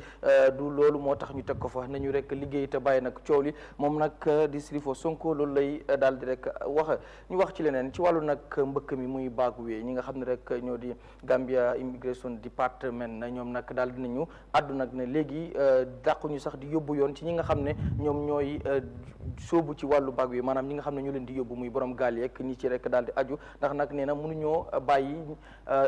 du loolu moo tax ñu teg ko fa nañu rek liggéey te bàyyi nag coow li moom nag district for Sonko loolu lay daal di rek wax ñu wax ci leneen ci wàllu nag mbëkk mi muy baaguwee ñi nga xam ne rek ñoo di Gambia Immigration Department na ñoom nag daal dinañu àddu nag ne léegi dàquñu sax di yóbbu yoon ci ñi nga xam ne ñoom ñooy soobu ci wàllu baag wi maanaam ñi nga xam ne ñoo leen di yóbbu muy borom gaal yeeg ñi ci rek daal di aju ndax nag nee na mënuñoo bàyyi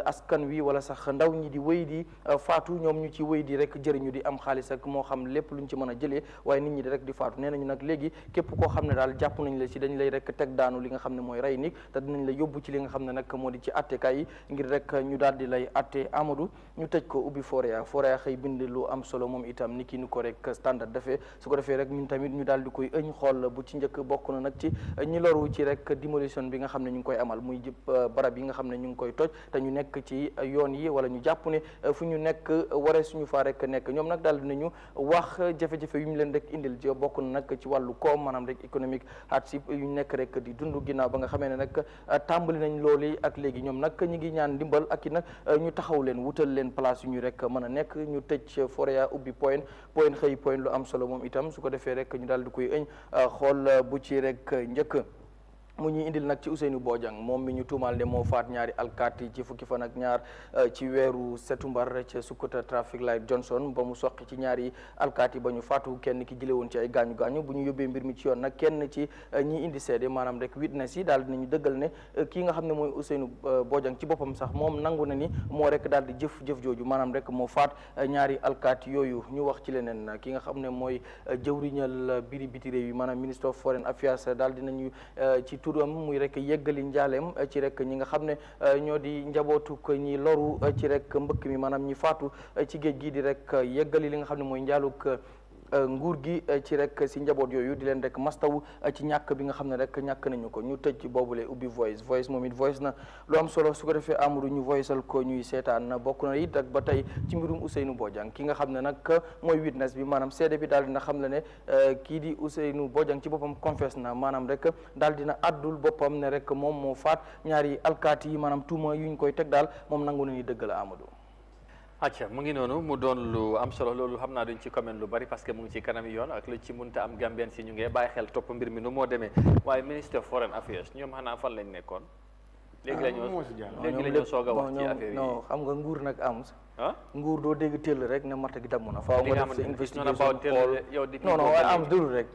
askan wi wala sax ndaw ñi di wéy di faatu ñoom ñu ci wéy di rek jëriñu di am xaalis ak moo xam lépp luñ ci mën a jëlee waaye nit ñi di rek di faatu nee nañu nag léegi képp koo xam ne daal jàpp nañ la ci dañ lay rek teg daanu li nga xam ne mooy rey nit te dinañ la yóbbu ci li nga xam ne nag moo di ci attekaay yi ngir rek ñu daal di lay atte Amadou ñu tëj ko ubbi Foria xëy bind lu am solo moom itam ni ki ni ko rek standard defee su ko defee rek ñun tamit ñu daal di koy ëñ xool bu ci njëkk bokk na nag ci ñi loru ci rek démolition bi nga xam ne ñu ngi koy amal muy jëpp barab yi nga xam ne ñu ngi koy toj te ñu nekk ci yoon yi wala ñu jàpp ne fu ñu nekk waree suñu faa rek nekk ñoom nag daal dinañu wax jafe-jafe yu ñu leen rek indil ci bokk na nag ci wàllu koom maanaam rek économique hardship yu ñu nekk rek di dund ginnaaw ba nga xamee ne nag tàmbali nañ loolu ak léegi ñoom nag ñi ngi ñaan ndimbal ak i nag ñu taxaw leen wutal leen place yu ñu rek mën a nekk ñu tëj Foria ubbi point lu am solo moom itam su ko defee rek ñu daal di koy ëñ xool bu ci rek njëkk mu ñuy indil nag ci Ousseynou Bojang moom mi ñu tuumaal ne moo faat ñaari alkaati ci fukki fan ak ñaar ci weeru setumbar ca Sukuta Traffic Light Johnson ba mu soqi ci ñaari alkaati ba ñu faatu kenn ki jële woon ci ay gaañu-gaañu bu ñu yóbbee mbir mi ci yoon nag kenn ci ñi indi seede maanaam rek witness yi daal dinañu dëggal ne kii nga xam ne mooy Ousseynou Bojang ci boppam sax moom nangu na ni moo rek daal di jëf jooju maanaam rek moo faat ñaari alkaati yooyu ñu wax ci leneen ki nga xam ne mooy jëwriñal biti réew yi maanaam Minister of Foreign Affairs daal dinañu ci turam muy rek yeggali njaaleem ci rek ñi nga xam ne ñoo di njabootu ko ñi loru ci rek mbëkk mi maanaam ñi faatu ci géej gi di rek yeggali li nga xam ne mooy njaaluk nguur gi ci rek si njaboot yooyu di leen rek mastaw ci ñàkk bi nga xam ne rek ñàkk nañu ko ñu tëj boobule ubbi voice moom it voice na lu am solo su ko defee Amadou ñu voiceal ko ñuy seetaan bokk na it ak ba tey ci mbirum Ousseynou Bojang ki nga xam ne nag mooy witness bi maanaam seede bi daal dina xam le ne kii di Ousseynou Bojang ci boppam confess na maanaam rek daal dina addul boppam ne rek moom moo faat ñaari alkaati yi maanaam tuuma yu ñu koy teg daal moom nangu na ni dëgg la Amadou. acca mu ngi noonu mu doon lu am solo loolu xam naa duñ ci comment lu bari parce que mu ngi ci kanami yoon ak lu ci munta am Gambien si ñu ngi bàyyi xel topp mbir mi nu moo demee waaye ministre of foreign affairs ñoom xanaa fan lañ nekkoon léegi la ñoo soog a wax ci affaire yi non xam nga nguur nag am nguur doo dégg teel rek ne marta gi damm na faaw nga def sa investigation xool non waaye am dëgg rek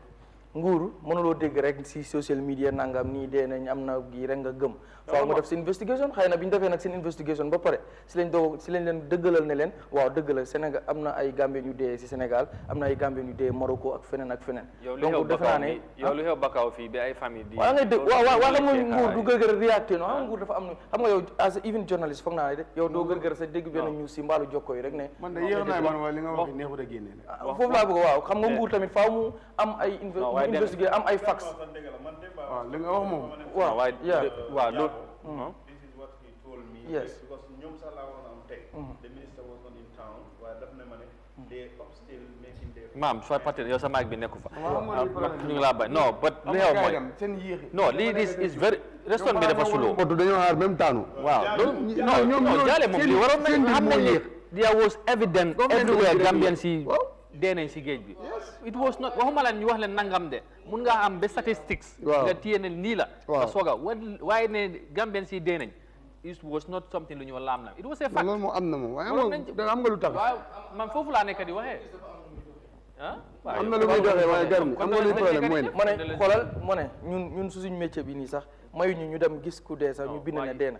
nguur mënuloo dégg rek si social media nangam nii dee nañ am na gi rek nga gëm faaw nga def seen investigation xëy na bi ñu defee nag seen investigation ba pare si lañ leen dëggalal ne leen waaw dëgg la Sénégal am na ay Gambien yu dee si Sénégal am na ay Gambien yu dee Morocco ak feneen donc defe naa ne yow lu xew Bakau fii bi ay famille di waaw ngay dégg waaw xam nga nguur du gërgër réacté no nguur dafa am xam nga yow as even journaliste foog naa ne de yow doo gërgër sa dégg benn news si mbaalu jokko yi rek ne man de yéex naa man waaye li nga wax neexut a génne foofu laa bëgg waaw xam nga nguur tamit faaw mu am ay investigué am ay fax waaw li nga wax moom waaw waaw loolu yes because ñoom sax laa waroon am teg the minister was not in town waaye daf ne ma ne they upstill making their maam soo parti yow sa maag bi nekku fa ñu ngi laa bay non but li xew mooy seen yéexi non lii this is very restaurant bi dafa suloo oto dañoo xaar même taanu waaw loolu non jaale moom lii waroon nañ xam nañ ne there was evidence everywhere Gambian si dee nañ si géej bi it was not waxuma la ñu wax leen nangam de mun ngaa am ba statistics nga téye ne nii la nga sooga waaye ne Gambian si dee nañ it was not something lu ñu laam na it was a fact loolu moo am na moom waaye am nga lu tax waaw man foofu laa nekk di waxee am na lu muy doxee waaye gar mi am nga luy problème mooy ne ma ne xoolal ma ne ñun suñu métier bi nii sax mayuñu ñu dem gis ku dee sax ñu bind ne dee na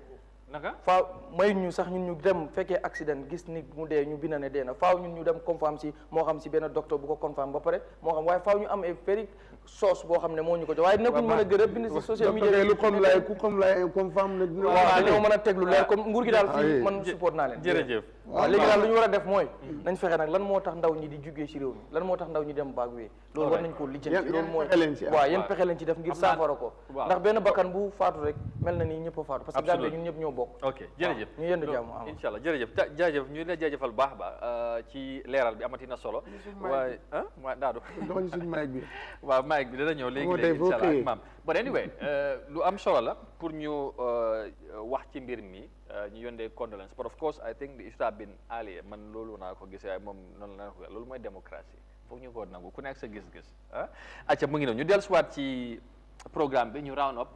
naka faaw mayuñu sax ñun ñu dem fekkee accident gis nit mu dee ñu bind ne dee na faaw ñun ñu dem confirm si moo xam si benn docteur bu ko confirm ba pare moo xam waaye faaw ñu am ay very source boo xam ne moo ñu ko jox waaye nekkuñ mën a gërëm bind si social media lu xam lay ku xam lay confirm ne waaw dañoo mën a teg lu leer comme nguur gi daal fii man support naa leen jërëjëf waaw léegi daal lu ñu war a def mooy nañ fexe nag lan moo tax ndaw ñi di jugee ci réew mi lan moo tax ndaw ñi dem baag wee loolu war nañ ko lijjanti loolu mooy waaw yéen pexe leen ci def ngir saafara ko ndax benn bakkan bu faatu rek mel na ni ñëpp a faatu parce que Gambie ñun ñëpp ñoo bokk ok jërëjëf ñu yendu jàmm am incha allah jërëjëf jaajëf ñu la jaajëfal baax baax ci leeral bi amati na solo waaye waaw daadu doxañ suñu mic bi waaw mic bi dana ñëw léegi incha allah ak maam but anyway lu am solo la pour ñu wax ci mbir mi ñu yóndee condolence but of course I think it should have been earlier man loolu naa ko gisee waaye moom noonu la ko loolu mooy démocratie foog ñu ko nangu ku nekk sa gis-gis acca mu ngi noonu ñu dellusiwaat ci programme bi ñu round up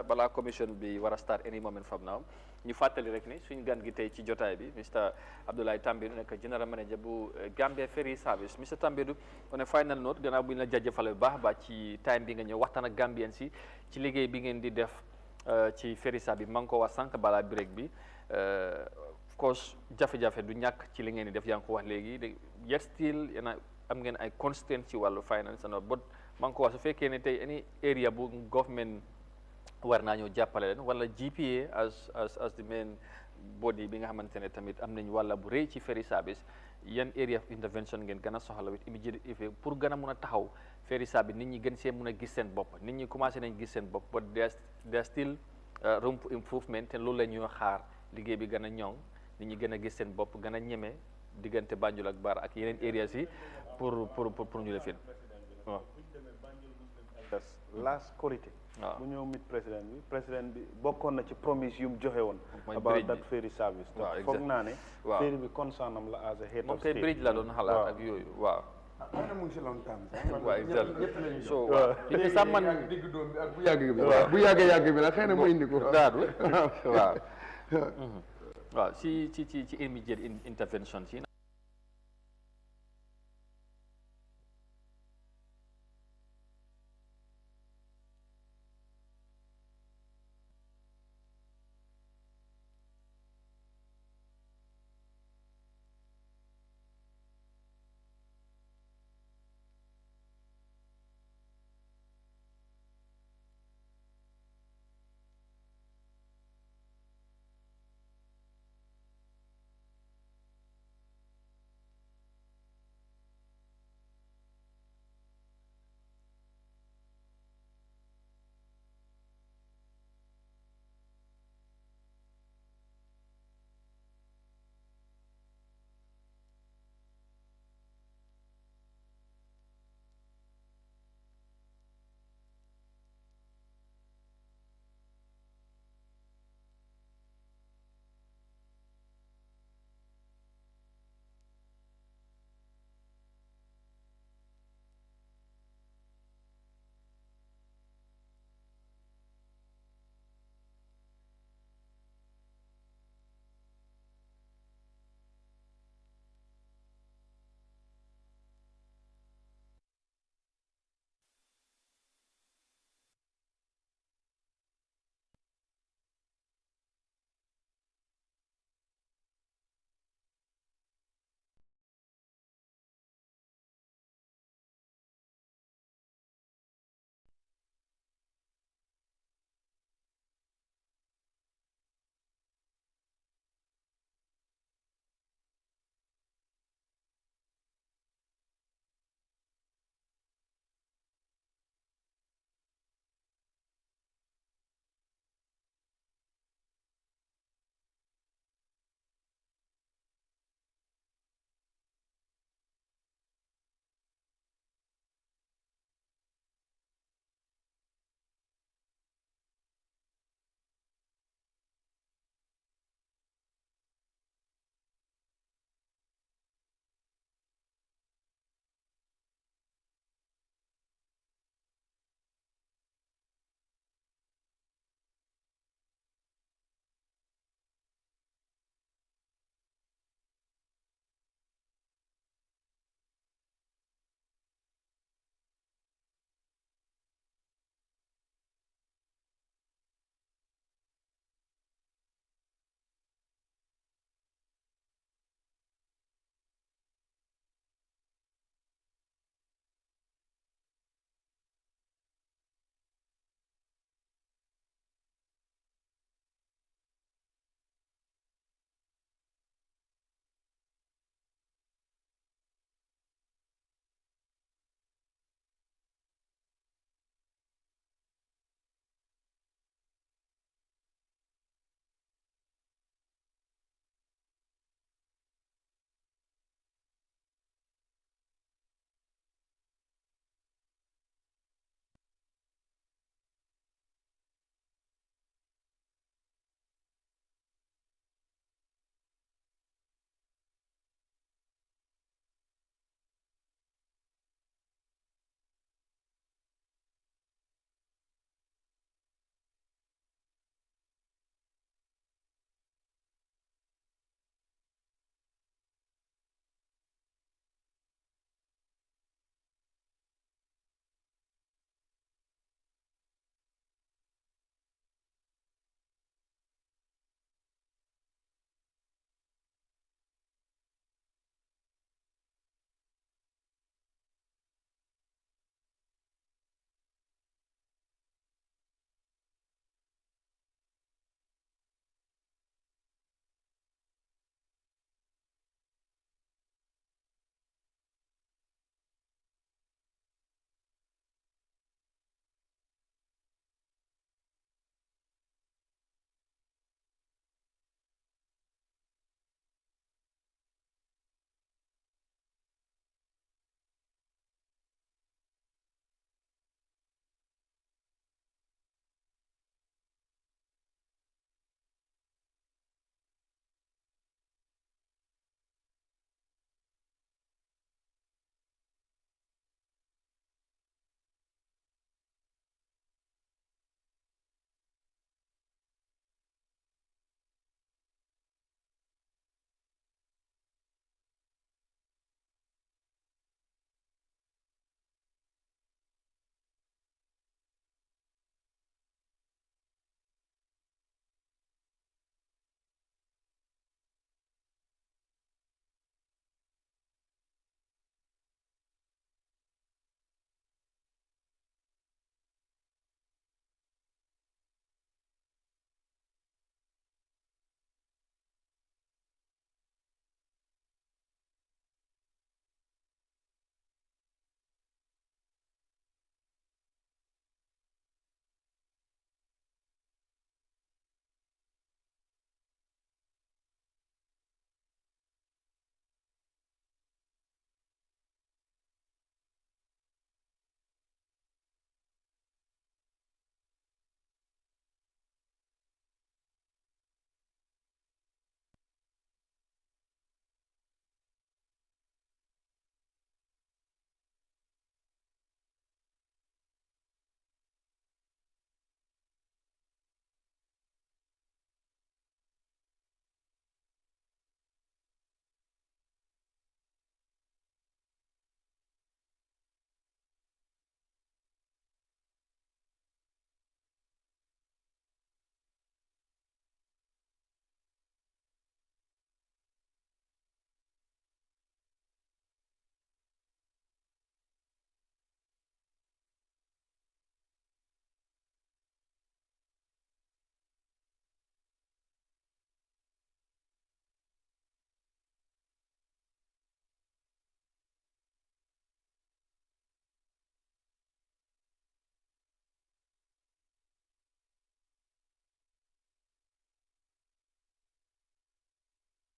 balaa commission bi war a start any moment from now ñu fàttali rek ni suñu gan gi tey ci jotaay bi Mr Abdoulaye Tambidou nekk general manager bu Gambia Ferry Service Mr Tambidou on a final note gannaaw bu ñu la jaajëfale bu baax a baax ci time bi nga ñëw waxtaan ak Gambien si ci liggéey bi ngeen di def ci Ferry Service bi maa ngi ko wax sànq balaa break bi of course jafe-jafe du ñàkk ci li ngeen di def yaa ngi ko wax léegi yet still yéen am ngeen ay constraints ci wàllu finance and but maa ngi ko wax su fekkee ne tey any area bu government war naa ñoo jàppale leen wala GPA as the main body bi nga xamante ne tamit am nañ wàlla bu rëy ci ferry service yan area of intervention ngeen gën a soxla with immediate effect pour gën a mun a taxaw ferry service nit ñi gën see mun a gis seen bopp nit ñi commencé nañ gis seen bopp but there's still room for improvement te loolu la ñuy xaar liggéey bi gën a ñoŋ nit ñi gën a gis seen bopp gën a ñeme diggante Banjul ak Barra ak yeneen areas yi pour ñu lefin waaw last Korité bu ñëw mit président bi bokkoon na ci promise yu mu joxe woon about that ferry service foog naa ne ferry bi concern am la as a head of state moom kay bridge la doon xalaat ak yooyu waaw mu ngi si long term waaw so waaw sax man digg doom bi ak bu yàgg bi bu yàgg bi la xëy na mu indi ko daadu waaw waaw ci immediate intervention ci